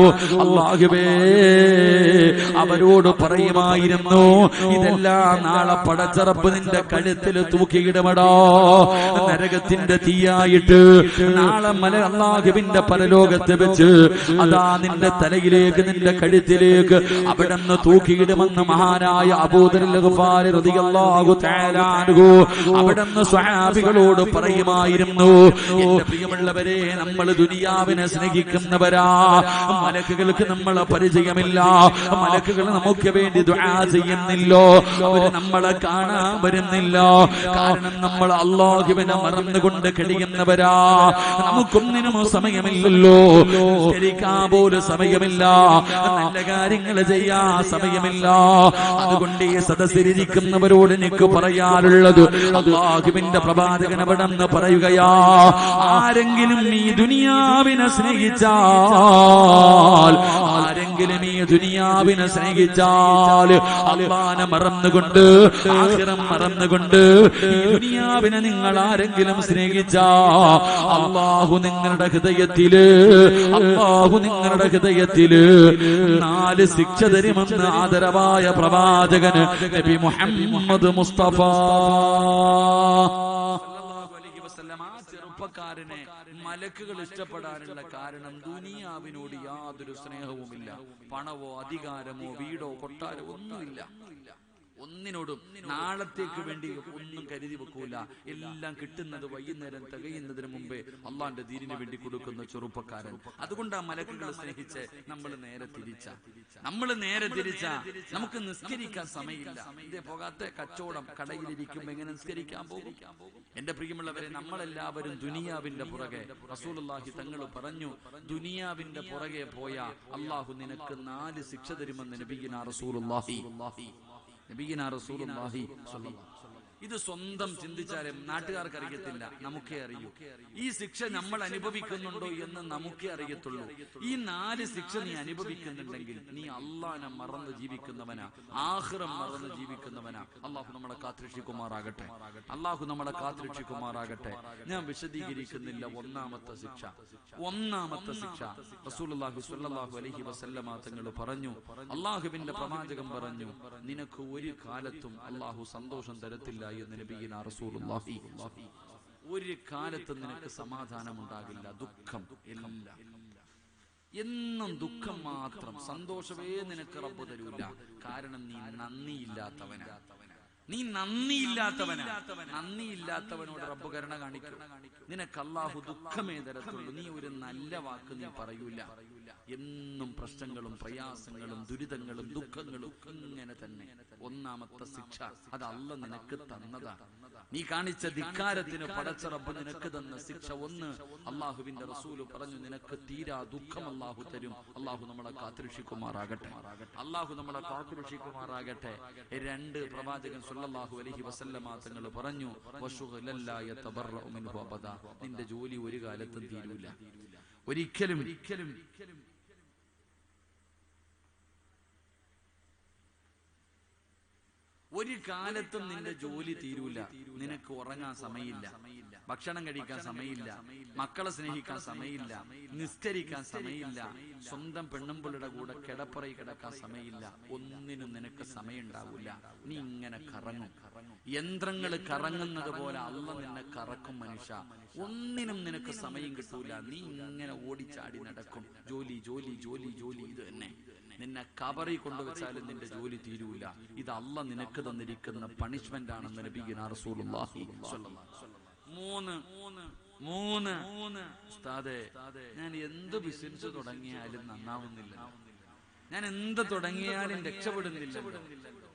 അല്ലാഹുവേ അവരോട് പറയുമായിരുന്നു, ഇതെല്ലാം നാളെ പടച്ചറപ്പ് നിന്റെ കഴുത്തിൽ തൂക്കിയിടമടാ, നരകത്തിന്റെ തീയായിട്ട് നാളെ അല്ലാഹുവിന്റെ പരലോകത്ത് വെച്ച് അതാ നിന്റെ തലയിലേക്ക്, നിന്റെ കഴുത്തിലേക്ക് അവിടുന്ന് തൂക്കിയിടുമെന്ന് മഹാനായ അബൂദർ ഗഫാരി റളിയല്ലാഹു തആല അൻഹു അവിടുന്ന് സ്വഹാബികളോട് പറയുമായിരുന്നു. എന്റെ പ്രിയമുള്ളവരെ, നമ്മൾ ദുനിയാവിനെ സ്നേഹിക്കുന്നവരാ. മലക്കുകൾക്ക് നമ്മളെ പരിചയമില്ല, മലക്കുകൾ നമുക്ക് വേണ്ടി ദുആ ചെയ്യുന്നില്ലോ, അവര് നമ്മളെ കാണാൻ വരുന്നില്ല. കാരണം നമ്മൾ അല്ലാഹുവിനെ മറന്നുകൊണ്ട് കഴിയുന്നവരാ. നമുക്കൊന്നിനും സമയമില്ലല്ലോ, ശരിക്കാൻ പോലും സമയമില്ല, നല്ല കാര്യങ്ങൾ ചെയ്യാൻ സമയമില്ല. അതുകൊണ്ട് ഈ സദസ്സിലിരിക്കുന്നവരോട് എനിക്ക് പറയാനുള്ളത്, അല്ലാഹുവിന്റെ പ്രവാചകൻ അവിടെ നിന്ന് പറയുകയാ, ആരെങ്കിലും ഈ ദുനിയാവിനെ സ്നേഹിച്ചാൽ, ആ ആരെങ്കിലും ഈ ദുനിയാവിനെ സ്നേഹിച്ചാൽ, അല്ലാഹനെ മറന്നുകൊണ്ട് ആഖിറം മറന്നുകൊണ്ട് ഈ ദുനിയാവിനെ നിങ്ങൾ ആരെങ്കിലും സ്നേഹിച്ചാ, അല്ലാഹു നിങ്ങളുടെ ഹൃദയത്തില് 4 ശിക്ഷ തരുമെന്ന് ആദരവായ പ്രവാചകൻ നബി മുഹമ്മദ് മുസ്തഫ ചെറുപ്പക്കാരനെ മലക്കുകൾ ഇഷ്ടപ്പെടാനുള്ള കാരണം ദുനിയാവിനോട് യാതൊരു സ്നേഹവുമില്ല. പണവോ അധികാരമോ വീടോ കൊട്ടാരമോ ഒന്നുമില്ല. ഒന്നിനോടും നാളത്തേക്ക് വേണ്ടി ഒന്നും കരുതി വെക്കൂല. എല്ലാം കിട്ടുന്നത് വൈകുന്നേരം തികയുന്നതിന് മുമ്പേ അള്ളാന്റെ ദീനിന് വേണ്ടി കൊടുക്കുന്ന ചെറുപ്പക്കാരൻ. അതുകൊണ്ടാ മലക്കുകൾ സ്നേഹിച്ച് നമ്മൾ നേരെ തിരിച്ച നമുക്ക് നിസ്കരിക്കാൻ സമയമില്ല. ഇതേ പോകാത്ത കച്ചവടം കടയിലിരിക്കുമ്പോ എങ്ങനെ നിസ്കരിക്കാൻ പോകും? എന്റെ പ്രിയമുള്ളവരെ, നമ്മളെല്ലാവരും ദുനിയാവിന്റെ പുറകെ, റസൂലുള്ളാഹി തങ്ങൾ പറഞ്ഞു, ദുനിയാവിന്റെ പുറകെ പോയ അള്ളാഹു നിനക്ക് 4 ശിക്ഷ തരുമെന്ന് നബിയിനാ റസൂലുള്ളാഹി. ഇത് സ്വന്തം ചിന്തിച്ചാലും നാട്ടുകാർക്ക് അറിയത്തില്ല, നമുക്കേ അറിയൂ. ഈ ശിക്ഷ നമ്മൾ അനുഭവിക്കുന്നുണ്ടോ എന്ന് നമുക്കേ അറിയത്തുള്ളൂ. ഈ 4 ശിക്ഷ നീ അനുഭവിക്കുന്നുണ്ടെങ്കിൽ നീ അള്ളാനെ മറന്ന് ജീവിക്കുന്നവനാ, ആഖിറം മറന്ന് ജീവിക്കുന്നവനാ. അള്ളാഹു നമ്മളെ കാത്തുരക്ഷിക്കുമാറാകട്ടെ. ഞാൻ വിശദീകരിക്കുന്നില്ല. ഒന്നാമത്തെ ശിക്ഷ റസൂലുള്ളാഹി സ്വല്ലല്ലാഹു അലൈഹി വസല്ലമ തങ്ങൾ പറഞ്ഞു, അള്ളാഹുവിന്റെ പ്രവാചകൻ പറഞ്ഞു, നിനക്ക് ഒരു കാലത്തും അള്ളാഹു സന്തോഷം തരത്തില്ല എന്ന് നബിയിനാ റസൂലുള്ളാഹി. ഒരു കാലത്തും നിനക്ക് സമാധാനം ഉണ്ടാകില്ല. ദുഃഖം എന്നും ദുഃഖം മാത്രം, സന്തോഷമേ നിനക്ക് റബ്ബ് തരൂല. കാരണം നീ നന്ദിയില്ലാത്തവനോട് റബ്ബ് കരുണ കാണിക്കും. നിനക്ക് അല്ലാഹു ദുഃഖമേ തരത്തുള്ളൂ. നീ ഒരു നല്ല വാക്ക് നീ പറയൂല. എന്നും പ്രശ്നങ്ങളും പ്രയാസങ്ങളും ദുരിതങ്ങളും ദുഃഖങ്ങളും ഇങ്ങനെ തന്നെ. ഒന്നാമത്തെ ശിക്ഷ അത് അല്ലാഹ് നിനക്ക് തന്നതാ. നീ കാണിച്ച ധിക്കാരത്തിന് പടച്ച റബ്ബ് നിനക്ക് തന്ന ശിക്ഷ. 1, അള്ളാഹുവിന്റെ റസൂല് പറഞ്ഞു, നിനക്ക് തീരാ ദുഃഖം അള്ളാഹു തരും. അള്ളാഹു നമ്മളെ കാത്തുരക്ഷിക്കുമാറാകട്ടെ. 2, പ്രവാചകൻ സ്വല്ലല്ലാഹു അലൈഹി വസല്ലമ തങ്ങൾ പറഞ്ഞു, വശുഗലല്ലാ യതബറഉ മിൻഹു അബദാ. നിന്റെ ജോലി ഒരു കാലത്തും തീരൂല. ഒരിക്കലും ഒരു കാലത്തും നിന്റെ ജോലി തീരൂല. നിനക്ക് ഉറങ്ങാൻ സമയമില്ല, ഭക്ഷണം കഴിക്കാൻ സമയമില്ല, മക്കളെ സ്നേഹിക്കാൻ സമയമില്ല, നിസ്കരിക്കാൻ സമയമില്ല, സ്വന്തം പെണ്ണുമ്പിളുടെ കൂടെ കിടപ്പറയിൽ കിടക്കാൻ സമയമില്ല. ഒന്നിനും നിനക്ക് സമയം ഉണ്ടാവില്ല. നീ ഇങ്ങനെ കറങ്ങും. യന്ത്രങ്ങൾ കറങ്ങുന്നത് പോലെ അല്ലാഹ് നിന്നെ കറക്കും. മനുഷ്യ, ഒന്നിനും നിനക്ക് സമയം കിട്ടൂല. നീ ഇങ്ങനെ ഓടിച്ചാടി നടക്കും. ജോലി. ഇത് തന്നെ. നിന്നെ കബറി കൊണ്ടുവച്ചാലും നിന്റെ ജോലി തീരൂല. ഇത് അല്ലാഹ് നിനക്ക് തന്നിരിക്കുന്ന പണിഷ്മെന്റ് ആണെന്ന് നബിയുനാ റസൂലുള്ളാഹി സ്വല്ലല്ലാഹു അലൈഹി വസല്ലം. 3 ഉസ്താദേ, ഞാൻ എന്ത് ബിസിനസ് തുടങ്ങിയാലും നന്നാവുന്നില്ല, ഞാൻ എന്ത് തുടങ്ങിയാലും രക്ഷപ്പെടുന്നില്ല.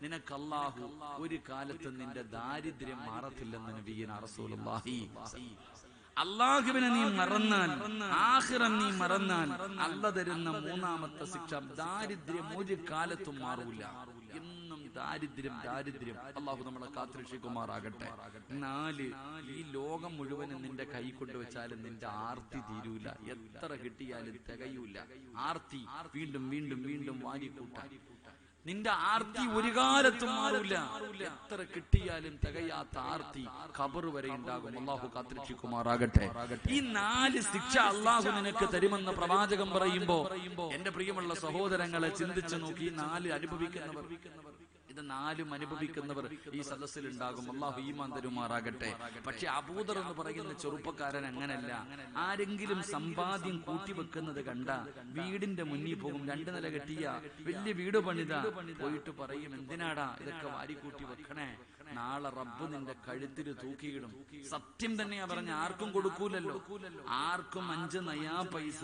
നിനക്ക് അല്ലാഹു ഒരു കാലത്തും നിന്റെ ദാരിദ്ര്യം മാറത്തില്ലെന്ന് നബിയുനാ റസൂലുള്ളാഹി. അള്ളാഹുവിനെ നീ മറന്നാൽ, ആഖിറം നീ മറന്നാൽ, അല്ലാഹ് തരുന്ന 3ാമത്തെ ശിക്ഷ ദാരിദ്ര്യം ഒരു കാലത്തും മാറൂല. എന്നും ദാരിദ്ര്യം. അള്ളാഹു നമ്മളെ കാത്തുരക്ഷിക്കുമാറാകട്ടെ. 4, ഈ ലോകം മുഴുവനും നിന്റെ കൈ കൊണ്ടുവച്ചാലും നിന്റെ ആർത്തി തീരൂല. എത്ര കിട്ടിയാലും തികയൂല. ആർത്തി വീണ്ടും വാരിക്കൂട്ടാൻ. നിന്റെ ആർത്തി ഒരു കാലത്തും മാറില്ല. എത്ര കിട്ടിയാലും തികയാത്ത ആർത്തി ഖബർ വരെ ഉണ്ടാകും. അല്ലാഹു കാത്തുരക്ഷിക്കുമാറാകട്ടെ. ഈ 4 ശിക്ഷ അല്ലാഹു നിനക്ക് തരുമെന്ന് പ്രവാചകൻ പറയുമ്പോ എന്റെ പ്രിയമുള്ള സഹോദരങ്ങളെ ചിന്തിച്ചു നോക്കി. 4 അനുഭവിക്കുന്നവർ, ഇത് 4 അനുഭവിക്കുന്നവർ ഈ സദസ്സിൽ ഉണ്ടാകും. അല്ലാഹു ഈമാൻ തരുമാറാകട്ടെ. പക്ഷെ അബൂദർ എന്ന് പറയുന്ന ചെറുപ്പക്കാരൻ അങ്ങനല്ല. ആരെങ്കിലും സമ്പാദ്യം കൂട്ടിവെക്കുന്നത് കണ്ട വീടിന്റെ മുന്നിൽ പോകും. 2 നില കെട്ടിയ വലിയ വീട് പണിത പോയിട്ട് പറയും, എന്തിനാടാ ഇതൊക്കെ വാരിക്കൂട്ടി വെക്കണേ, നാളെ റബ്ബ് നിന്റെ കഴുത്തിൽ തൂക്കിയിടും. സത്യം തന്നെയാ പറഞ്ഞ, ആർക്കും കൊടുക്കൂലല്ലോ. ആർക്കും 5 നയാ പൈസ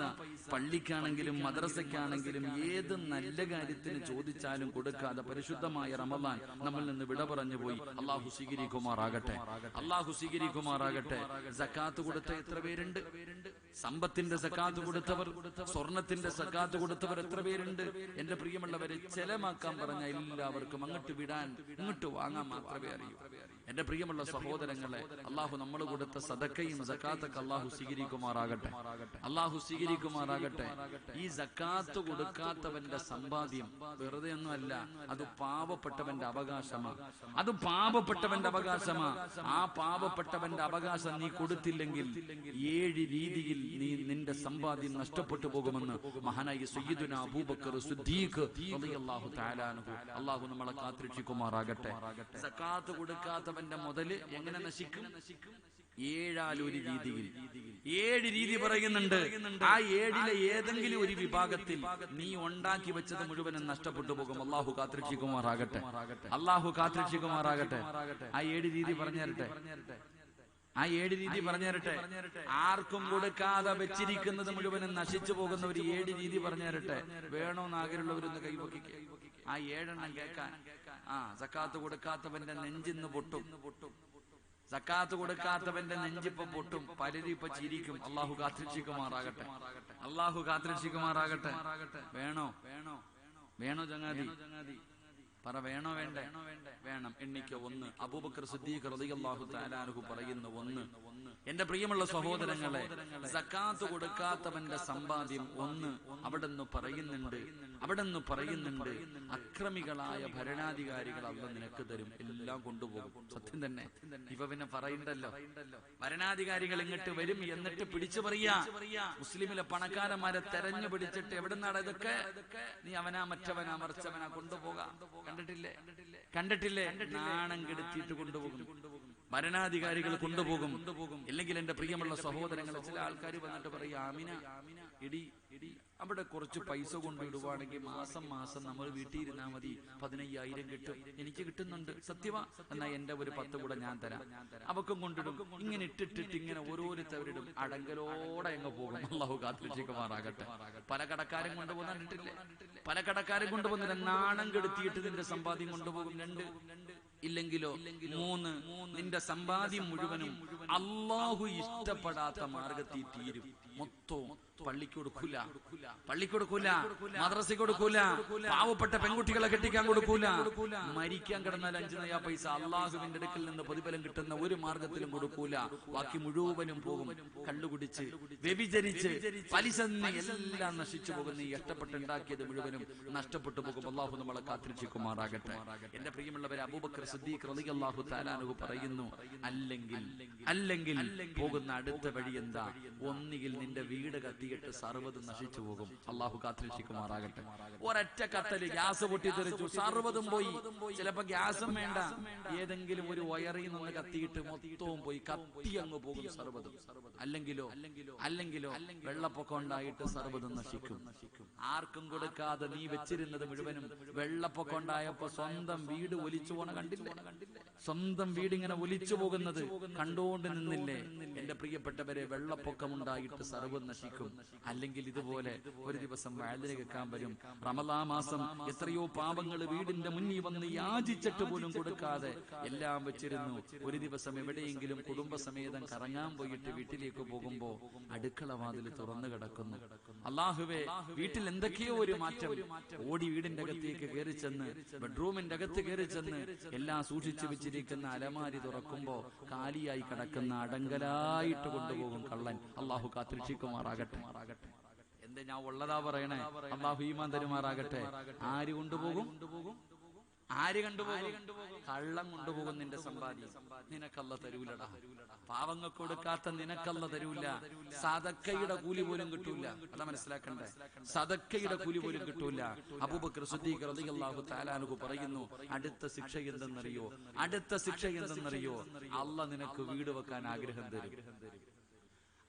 പള്ളിക്കാണെങ്കിലും മദ്രസയ്ക്കാണെങ്കിലും ഏത് നല്ല കാര്യത്തിന് ചോദിച്ചാലും കൊടുക്കാതെ പരിശുദ്ധമായ റമദാൻ നമ്മിൽ നിന്ന് വിട പറഞ്ഞു പോയി. അള്ളാഹു സ്വീകരിക്കുമാറാകട്ടെ, അള്ളാഹു സ്വീകരിക്കുമാറാകട്ടെ. സക്കാത്ത് കൊടുത്ത എത്ര പേരുണ്ട്? സമ്പത്തിന്റെ സക്കാത്ത് കൊടുത്തവർ, സ്വർണത്തിന്റെ സക്കാത്ത് കൊടുത്തവർ എത്ര പേരുണ്ട്? എന്റെ പ്രിയമുള്ളവരെ, ചെലമാക്കാൻ പറഞ്ഞ എല്ലാവർക്കും അങ്ങോട്ട് വിടാൻ, ഇങ്ങോട്ട് വാങ്ങാൻ മാത്രമേ അറിയൂ. എന്റെ പ്രിയമുള്ള സഹോദരങ്ങളെ, അള്ളാഹു നമ്മൾ കൊടുത്ത സദക്കയും സക്കാത്തൊക്കെ അള്ളാഹു സ്വീകരിക്കുമാറാകട്ടെ, അള്ളാഹു സ്വീകരിക്കുമാറാകട്ടെ. ഈ സക്കാത്ത് കൊടുക്കാത്തവന്റെ സമ്പാദ്യം വെറുതെ ഒന്നുമല്ല, അത് പാവപ്പെട്ടവന്റെ അവകാശമാണ്. അത് പാവപ്പെട്ടവന്റെ അവകാശമാണ്. ആ പാവപ്പെട്ടവന്റെ അവകാശം നീ കൊടുത്തില്ലെങ്കിൽ 7 രീതിയിൽ നിന്റെ സമ്പാദ്യം നഷ്ടപ്പെട്ടു പോകുമെന്ന് മഹാനായ സയ്യിദുന അബൂബക്കർ സിദ്ദീഖ് റളിയല്ലാഹു തആല അൻഹു, അല്ലാഹു നമ്മളെ കാത്തുരക്ഷിക്കുമാറാകട്ടെ. സക്കാത്ത് കൊടുക്കാത്തവന്റെ മുതല് എങ്ങനെ നശിക്കും? 7 രീതിയിൽ. 7 രീതി പറയുന്നുണ്ട്. ആ 7 ഏതെങ്കിലും ഒരു വിഭാഗത്തിൽ നീ ഉണ്ടാക്കി വെച്ചത് മുഴുവനും നഷ്ടപ്പെട്ടു പോകും. അല്ലാഹു കാത്തുരക്ഷിക്കുമാറാകട്ടെ, അല്ലാഹു കാത്തുരക്ഷിക്കുമാറാകട്ടെ. ആ 7 രീതി പറഞ്ഞു തരട്ടെ, ആ 7 രീതി പറഞ്ഞു തരട്ടെ. ആർക്കും കൊടുക്കാതെ വെച്ചിരിക്കുന്നത് മുഴുവനും നശിച്ചു പോകുന്ന ഒരു 7 രീതി പറഞ്ഞു തരട്ടെ. വേണോന്ന് ആഗ്രഹമുള്ളവരൊന്ന് കൈവക്കിക്കുക. ആ 7 എണ്ണം കേൾക്കാൻ. സക്കാത്ത് കൊടുക്കാത്തവന്റെ നെഞ്ചിന്ന് പൊട്ടും. സക്കാത്ത് കൊടുക്കാത്തവന്റെ നെഞ്ചിപ്പൊ പൊട്ടും. പലരും ഇപ്പൊ ചിരിക്കും. അള്ളാഹു കാത്തുരക്ഷിക്കുമാറാകട്ടെ, അള്ളാഹു കാത്തുരക്ഷിക്കുമാറാകട്ടെ. വേണോ വേണോ വേണോ ചങ്ങാതി? പറ, വേണോ വേണ്ടേ? വേണം. എണ്ണിക്ക 1. അബൂബക്കർ സിദ്ദീഖ് റളിയല്ലാഹു തആല അൻഹു പറയുന്നു 1. എന്റെ പ്രിയമുള്ള സഹോദരങ്ങളെ, സക്കാത്ത് കൊടുക്കാത്തവന്റെ സമ്പാദ്യം 1. അവിടെന്ന് പറയുന്നുണ്ട് അക്രമികളായ ഭരണാധികാരികൾ അല്ലാഹു നിനക്ക് തരും, എല്ലാം കൊണ്ടുപോകും. സത്യം തന്നെ. ഇവ പിന്നെ പറയണ്ടല്ലോ. ഭരണാധികാരികൾ ഇങ്ങോട്ട് വരും, എന്നിട്ട് പിടിച്ചു പറയാ, മുസ്ലിമിലെ പണക്കാരന്മാരെ തെരഞ്ഞു പിടിച്ചിട്ട് എവിടുന്നാണ് ഇതൊക്കെ? നീ അവനാ മറ്റവനാ മറിച്ചവനാ കൊണ്ടുപോകാം. കണ്ടിട്ടില്ലേ? നാണം കെടുത്തിയിട്ട് കൊണ്ടുപോകും. ഭരണാധികാരികൾ കൊണ്ടുപോകും. ഇല്ലെങ്കിൽ എന്റെ പ്രിയമുള്ള സഹോദരങ്ങളെ, ചില ആൾക്കാർ വന്നിട്ട് പറയും, ആമിന ഇടി അവിടെ കുറച്ച് പൈസ കൊണ്ടിടുവാണെങ്കിൽ മാസം നമ്മൾ വീട്ടിൽ ഇരുന്നാൽ മതി, 15,000 കിട്ടും. എനിക്ക് കിട്ടുന്നുണ്ട്. സത്യവാ? എന്നാ എന്റെ ഒരു 10 കൂടെ ഞാൻ തരാം. അവക്കും കൊണ്ടിടും. ഇങ്ങനെ ഇട്ടിട്ടിട്ട് ഇങ്ങനെ ഓരോരുത്തവരിടും. അടങ്കലോടെ അങ്ങ് പോകും. അല്ലാഹു കാത്തുരക്ഷിക്കുമാറാകട്ടെ. പല കടക്കാരും കൊണ്ടുപോകുന്ന കണ്ടിട്ടില്ലേ? പല കടക്കാരും കൊണ്ടുപോകുന്നില്ല. നാണം കെടുത്തിയിട്ട് നിന്റെ സമ്പാദ്യം കൊണ്ടുപോകും. 2. ഇല്ലെങ്കിലോ 3. നിന്റെ സമ്പാദ്യം മുഴുവനും അല്ലാഹു ഇഷ്ടപ്പെടാത്ത മാർഗത്തിൽ തീരും. മൊത്തവും പള്ളിക്ക് കൊടുക്കൂല, മദ്രസയ്ക്ക് കൊടുക്കൂല, പാവപ്പെട്ട പെൺകുട്ടികളെ കെട്ടിക്കാൻ കൊടുക്കൂല, മരിക്കാൻ കിടന്നാൽ 5 നയാ പൈസ അള്ളാഹുവിന്റെ അടുക്കൽ നിന്ന് പ്രതിഫലം കിട്ടുന്ന ഒരു മാർഗത്തിലും കൊടുക്കൂല. ബാക്കി മുഴുവനും പോകും. കള്ളുകുടിച്ച്, വ്യഭിചരിച്ച്, പലിശ എല്ലാം നശിച്ചു പോകുന്ന ഈ ഇഷ്ടപ്പെട്ടുണ്ടാക്കിയത് മുഴുവനും നഷ്ടപ്പെട്ടു പോകും. അള്ളാഹു നമ്മളെ കാത്തുരക്ഷിക്കുമാറാകട്ടെ. എന്റെ പ്രിയമുള്ളവരെ, അബൂബക്കർ സിദ്ദീഖ് റളിയല്ലാഹു തആല അൻഹു പറയുന്നു, അല്ലെങ്കിൽ പോകുന്ന അടുത്ത വഴി എന്താ? ഒന്നുകിൽ നിന്റെ വീട് കത്തിയിട്ട് സർവ്വതും നശിച്ചു പോകും. അള്ളാഹു കാത്തുരക്ഷിക്കുമാറാകട്ടെ. ഒരൊറ്റ കത്തല് ഗ്യാസ് പൊട്ടിത്തെറിച്ചു, സർവ്വതും പോയി. ചിലപ്പോ ഗ്യാസും വേണ്ട, ഏതെങ്കിലും ഒരു വയറിൽ നിന്ന് കത്തിയിട്ട് മൊത്തവും പോയി, കത്തി അങ്ങ് പോകും സർവ്വതും. അല്ലെങ്കിലോ വെള്ളപ്പൊക്കം ഉണ്ടായിട്ട് സർവ്വതും നശിക്കും. ആർക്കും കൊടുക്കാതെ നീ വെച്ചിരുന്നത് മുഴുവനും വെള്ളപ്പൊക്കം ഉണ്ടായപ്പോ സ്വന്തം വീട് ഒലിച്ചു പോണ കണ്ടില്ലേ? സ്വന്തം വീട് ഇങ്ങനെ ഒലിച്ചു പോകുന്നത് കണ്ടുകൊണ്ട് നിന്നില്ലേ? എന്റെ പ്രിയപ്പെട്ടവരെ, വെള്ളപ്പൊക്കം ഉണ്ടായിട്ട് സർവ്വം നശിക്കും. അല്ലെങ്കിൽ ഇതുപോലെ ഒരു ദിവസം വഅദിന് കേൾക്കാൻ വരും. റമളാൻ മാസം എത്രയോ പാവങ്ങൾ വീടിന്റെ മുന്നിൽ വന്ന് യാചിച്ചിട്ട് പോലും കൊടുക്കാതെ എല്ലാം വെച്ചിരുന്നു. ഒരു ദിവസം എവിടെയെങ്കിലും കുടുംബസമേതം കറങ്ങാൻ പോയിട്ട് വീട്ടിലേക്ക് പോകുമ്പോ അടുക്കള വാതിൽ തുറന്നു കിടക്കുന്നു. അല്ലാഹുവേ, വീട്ടിൽ എന്തൊക്കെയോ ഒരു മാറ്റം. ഓടി വീടിന്റെ അകത്തേക്ക് കയറി ചെന്ന്, ബെഡ്റൂമിന്റെ അകത്ത് കയറി ചെന്ന് എല്ലാം സൂക്ഷിച്ചു വെച്ചിരിക്കുന്ന അലമാരി തുറക്കുമ്പോ കാലിയായി കിടക്കുന്ന അടങ്കലായിട്ട് കൊണ്ടുപോകും കള്ളൻ. അല്ലാഹു കാത്തുരക്ഷിക്കുമാറാകട്ടെ. എന്തേ ഞാൻ ഉള്ളതാ പറയണേ? അല്ലാഹു ഈമാൻ തരുമാറാകട്ടെ. ആര് കൊണ്ടുപോകും? കള്ളം കൊണ്ടുപോകും നിന്റെ സമ്പാദ്യം. നിനക്കല്ല തരൂലടാ. പാവങ്ങൾക്ക് കൊടുക്കാത്ത നിനക്കല്ല തരൂല. സദക്കയുടെ കൂലി പോലും കിട്ടൂല. അതാ മനസ്സിലാക്കണ്ടേ? സദക്കയുടെ കൂലി പോലും കിട്ടൂല. അബൂബക്കർ സിദ്ദീഖ് റളിയല്ലാഹു തആല അൻഹു പറയുന്നു, അടുത്ത ശിക്ഷ എന്തെന്നറിയോ? അല്ലാഹ് നിനക്ക് വീട് വെക്കാൻ ആഗ്രഹം തരും.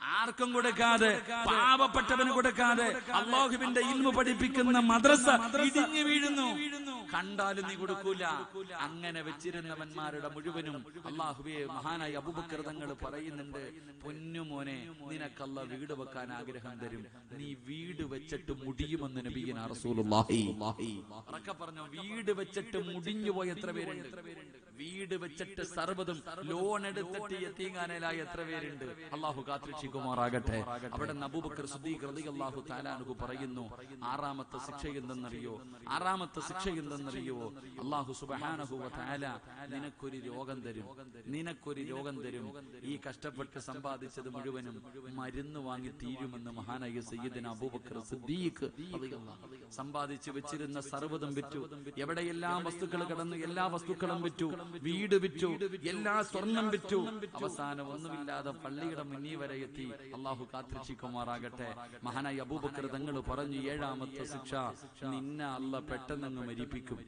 ആർക്കും കൊടുക്കാതെ, പാവപ്പെട്ടവന് കൊടുക്കാതെ അല്ലാഹുവിന്റെ ഇൽമു പഠിപ്പിക്കുന്ന മദ്രസ ഇടിഞ്ഞു വീഴുന്നു. കണ്ടാലും നീ കൊടുക്കൂല. അങ്ങനെ വെച്ചിരുന്നവന്മാരുടെ മുഴുവനും അല്ലാഹുവേ, മഹാനായ അബൂബക്കർ തങ്ങൾ പറയുന്നുണ്ട്, പൊന്നുമോനെ, നിനക്കല്ല വീട് വെക്കാൻ ആഗ്രഹം തരും, നീ വീട് വെച്ചിട്ട് മുടിയുമെന്ന് നബിയുനാ റസൂലുള്ളാഹി. ഉറക്കെ പറഞ്ഞു, വീട് വെച്ചിട്ട് മുടിഞ്ഞു പോയ എത്ര പേരുണ്ട്? വീട് വെച്ചിട്ട് സർവ്വതും ലോൺ എടുത്തിട്ട് യതീംഖാനയിലായ എത്ര പേരുണ്ട്? അല്ലാഹു കാത്തുരക്ഷിക്കുമാറാകട്ടെ. അവിടെ അബൂബക്കർ സിദ്ദീഖ് റളിയല്ലാഹു തആല അൻഹു പറയുന്നു, ആറാമത്തെ ശിക്ഷ എന്തെന്നറിയോ? ആറാമത്തെ ശിക്ഷ എന്തെന്നറിയോ? അല്ലാഹു സുബ്ഹാനഹു വ തആല നിനക്കൊരു രോഗം തരും, നിനക്കൊരു രോഗം തരും. ഈ കഷ്ടപ്പെട്ട് സമ്പാദിച്ചത് മുഴുവനും മരുന്ന് വാങ്ങി തീരുമെന്ന് മഹാനായ സയ്യിദുന അബൂബക്കർ സിദ്ദീഖ് റളിയല്ലാഹു. സമ്പാദിച്ചു വെച്ചിരുന്ന സർവ്വതും വിറ്റു, എവിടെയെല്ലാം വസ്തുക്കൾ കടന്നു എല്ലാ വസ്തുക്കളും വിറ്റു, വീട് വിറ്റു, എല്ലാ സ്വർണം വിറ്റു. അവസാനം ഒന്നുമില്ലാതെ പള്ളിയുടെ മുന്നിൽ വരെ എത്തി. അല്ലാഹു കാത്തുരക്ഷിക്കുമാറാകട്ടെ. മഹാനായ അബൂബക്കർ തങ്ങൾ പറഞ്ഞു, ഏഴാമത്തെ ശിക്ഷ, നിന്നെ അല്ലാഹു പെട്ടെന്ന് മരിപ്പിക്കും.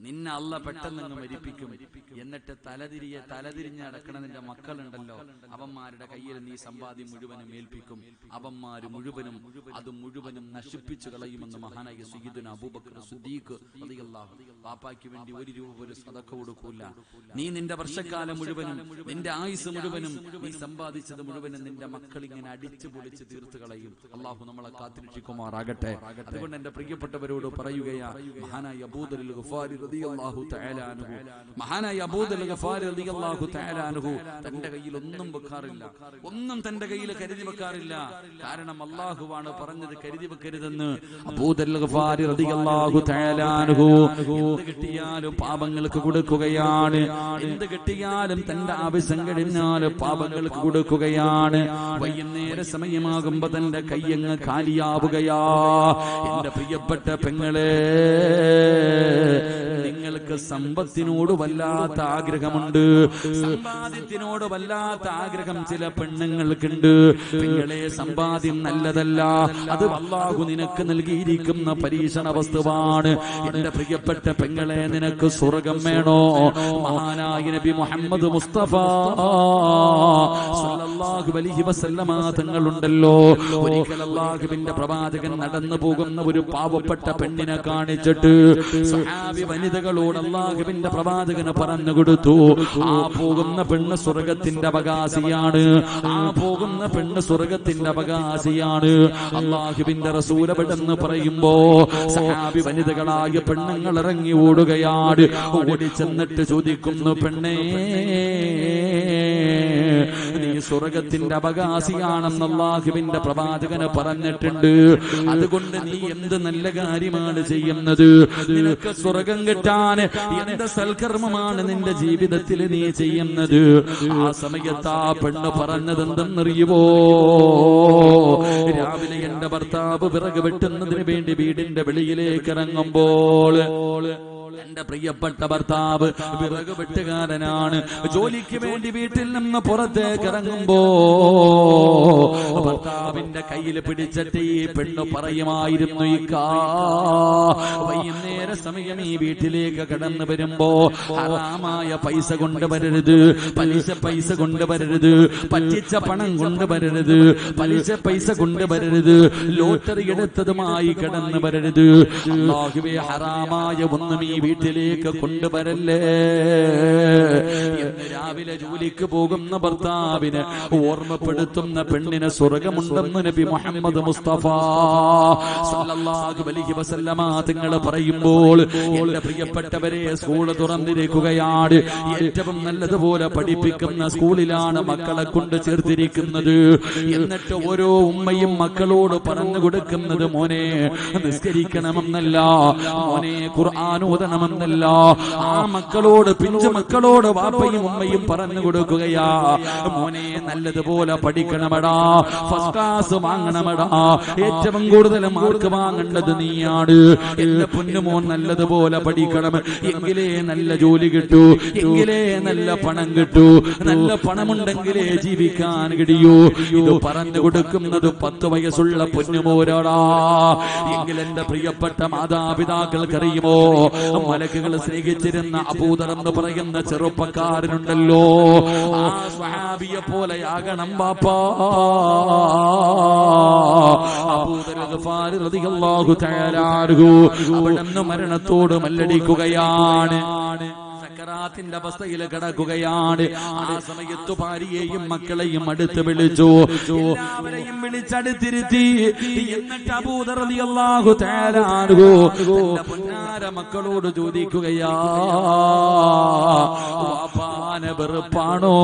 നിന്നെ അല്ല പെട്ടെന്ന് മരിപ്പിക്കും. എന്നിട്ട് തലതിരിഞ്ഞ് നടക്കണ നിന്റെ മക്കളുണ്ടല്ലോ, അവന്മാരുടെ കയ്യിൽ നീ സമ്പാദ്യം മുഴുവനും ഏൽപ്പിക്കും. അവന്മാര് മുഴുവനും അത് മുഴുവനും നശിപ്പിച്ചു കളയുമെന്ന് മഹാനായ സയ്യിദുന അബൂബക്കർ സിദ്ദീഖ് റളിയല്ലാഹു. വാപ്പായ്ക്ക് വേണ്ടി ഒരു രൂപ ഒരു സദഖ കൊടുക്കൂല. നീ നിന്റെ വർഷക്കാലം മുഴുവനും, നിന്റെ ആയുസ് മുഴുവനും, നീ സമ്പാദിച്ചത് മുഴുവനും നിന്റെ മക്കൾ ഇങ്ങനെ അടിച്ചു പൊളിച്ച് തീർത്തു കളയും. അള്ളാഹു നമ്മളെ കാത്തിരക്ഷിക്കുമാറാകട്ടെ. അതുകൊണ്ട് എന്റെ പ്രിയപ്പെട്ടവരോട് പറയുകയാ, മഹാനായ അബൂദർ അൽ ഗഫാരി റളിയല്ലാഹു തആല അൻഹു, മഹാനായ അബൂദർ അൽ ഗഫാരി റളിയല്ലാഹു തആല അൻഹു തന്റെ കയ്യിൽ ഒന്നും വെക്കാറില്ല, ഒന്നും തന്റെ കയ്യിൽ കരുതി വെക്കാറില്ല. കാരണം അല്ലാഹുവാണ് പറഞ്ഞത് കരുതി വെക്കരുതെന്ന്. അബൂദർ അൽ ഗഫാരി റളിയല്ലാഹു തആല അൻഹു എന്ത് കിട്ടിയാലും പാപങ്ങൾക്ക് കൊടുക്കുകയാണ്. എന്ത് കിട്ടിയാലും തന്റെ ആവശ്യം കഴിഞ്ഞാൽ പാപങ്ങൾക്ക് കൊടുക്കുകയാണ്. വൈകുന്നേര സമയമാകുമ്പോ തന്റെ കയ്യങ്ങ് കാലിയാവുകയാ. എന്റെ പ്രിയപ്പെട്ട പെങ്ങളെ, നിങ്ങൾക്ക് സമ്പത്തിനോട് വല്ലാത്ത ആഗ്രഹമുണ്ട്, സമ്പാദ്യത്തിനോട് വല്ലാത്ത ആഗ്രഹം ചില പെണ്ണുങ്ങൾക്കുണ്ട്. പെങ്ങളെ, സമ്പാദ്യം നല്ലതല്ല, അത് അല്ലാഹു നിനക്ക് നൽകിയിരിക്കുന്ന പരീക്ഷണ വസ്തുവാണ്. എന്റെ പ്രിയപ്പെട്ട പെങ്ങളെ, നിനക്ക് സ്വർഗം വേണോ? മഹാനായ നബി മുഹമ്മദ് മുസ്തഫ സല്ലല്ലാഹു അലൈഹി വസല്ലമ തങ്ങളുണ്ടല്ലോ, ഒരിക്കൽ അല്ലാഹുവിന്റെ പ്രവാചകൻ നടന്നു പോകുന്ന ഒരു പാവപ്പെട്ട പെണ്ണിനെ കാണിച്ചിട്ട് സ്വഹാബി വനിതകളോട് അല്ലാഹുവിന്റെ പ്രവാചകന് പറഞ്ഞു കൊടുത്തു, ആ പോകുന്ന പെണ്ണ് സ്വർഗത്തിന്റെ അവകാശിയാണ്, ആ പോകുന്ന പെണ്ണ് സ്വർഗത്തിന്റെ അവകാശിയാണ്. അല്ലാഹുവിന്റെ റസൂൽ എന്ന് പറയുമ്പോ സ്വഹാബി വനിതകളായ പെണ്ണുങ്ങൾ ഇറങ്ങി ഓടുകയാണ്. ഓടി ചെന്നിട്ട് ചോദിക്കുന്നു, പെണ്ണേ, നീ സ്വർഗത്തിന്റെ അവകാശിയാണെന്ന് അല്ലാഹുവിന്റെ പ്രവാചകന് പറഞ്ഞിട്ടുണ്ട്. അതുകൊണ്ട് നീ എന്ത് നല്ല കാര്യമാണ് ചെയ്യുന്നത്? നിനക്ക് സ്വർഗം കിട്ടാൻ എന്ത് സൽക്കർമ്മമാണ് നിന്റെ ജീവിതത്തിൽ നീ ചെയ്യുന്നത്? ആ സമയത്ത് ആ പെണ്ണ് പറഞ്ഞത് എന്തെന്നറിയുമോ? രാവിലെ എന്റെ ഭർത്താവ് വിറക് വെട്ടുന്നതിന് വേണ്ടി വീടിന്റെ വെളിയിലേക്ക് ഇറങ്ങുമ്പോൾ എന്റെ പ്രിയപ്പെട്ട ഭർത്താവ് വിറക് വെട്ടുകാരനാണ്. ജോലിക്ക് വേണ്ടി വീട്ടിൽ നിന്ന് പുറത്തേക്ക് ഇറങ്ങുമ്പോ ഭർത്താവിന്റെ കയ്യിൽ പിടിച്ചിട്ട് ഈ പെണ്ണ് പറയുമായിരുന്നു, ഇക്കാ, വൈകുന്നേര സമയം ഈ വീട്ടിലേക്ക് കടന്നു വരുമ്പോ ഹറാമായ പൈസ കൊണ്ടുവരരുത്, പലിശ പൈസ കൊണ്ടുവരരുത്, പറ്റിച്ച പണം കൊണ്ടുവരരുത്, പലിശ പൈസ കൊണ്ടുവരരുത്, ലോട്ടറി എടുത്തതുമായി കടന്നു വരരുത്. അല്ലാഹുവേ, ഹറാമായ ഒന്നും ഈ വീട്ടിലേക്ക് കൊണ്ടുവരല്ലേ എന്ന് രാവിലെ ജോലിക്ക് പോകുന്ന ഭർത്താവിന് ഓർമ്മപ്പെടുത്തുന്ന പെണ്ണിന് സ്വർഗമുണ്ടെന്ന് നബി മുഹമ്മദ് മുസ്തഫ സല്ലല്ലാഹു അലൈഹി വസല്ലമ തങ്ങൾ പറയുമ്പോൾ, എന്റെ പ്രിയപ്പെട്ടവരെ, സ്കൂൾ തുറന്നിരിക്കുകയാണ്. ഏറ്റവും നല്ലതുപോലെ പഠിപ്പിക്കുന്ന സ്കൂളിലാണ് മക്കളെ കൊണ്ട് ചേർത്തിരിക്കുന്നത്. എന്നിട്ട് ഓരോ ഉമ്മയും മക്കളോട് പറഞ്ഞു കൊടുക്കുന്നത്, മോനെ നിസ്കരിക്കണമെന്നല്ല, മോനെ ഖുർആൻ ഓതണമെന്നല്ല. ആ മക്കളോട്, പിഞ്ചു മക്കളോട് വാപ്പയും ഉമ്മയും പറഞ്ഞു കൊടുക്കുകയാ, മോനെ നല്ലതുപോലെ പഠിക്കണമടാ, ഫസ്റ്റ് ക്ലാസ് വാങ്ങണമടാ, ഏറ്റവും കൂടുതൽ മാർക്ക് വാങ്ങേണ്ടത് നീയാണ്. എന്റെ പൊന്നുമോൻ നല്ലതുപോലെ പഠിക്കണം, എങ്കിലേ നല്ല ജോലി കിട്ടൂ, എങ്കിലേ നല്ല പണം കിട്ടൂ, നല്ല പണമുണ്ടെങ്കിലേ ജീവിക്കാൻ കഴിയൂ. ഇത് പറഞ്ഞു കൊടുക്കുന്നത് 10 വയസ്സുള്ള പൊന്നുമോരാടാ. എങ്കിൽ എന്റെ പ്രിയപ്പെട്ട മാതാപിതാക്കൾക്കറിയുമോ, മലക്കുകൾ സ്നേഹിച്ചിരുന്ന അബൂദർ എന്ന് പറയുന്ന ചെറുപ്പക്കാരനുണ്ടല്ലോ, ആ സ്വഹാബിയെ പോലെയാകണം ബാപ്പാ. അബൂദർ ഗഫാരി റളിയല്ലാഹു തആല അൻഹു അവിടുന്ന് മരണത്തോട് മല്ലടിക്കുകയാണ്, സക്കറാത്തിന്റെ അവസ്ഥയിൽ കിടക്കുകയാണ്. ആ സമയത്ത് ഭാര്യയെയും മക്കളെയും അടുത്ത് വിളിച്ചു, എല്ലാവരെയും വിളിച്ചടുത്തിരുത്തി. എന്നിട്ട് അബൂദർ റളിയല്ലാഹു തആല അൻഹു തന്റെ പൊന്നാര മക്കളോട് ചോദിക്കുകയാ, വാപ്പാനെ വെറുപ്പാണോ?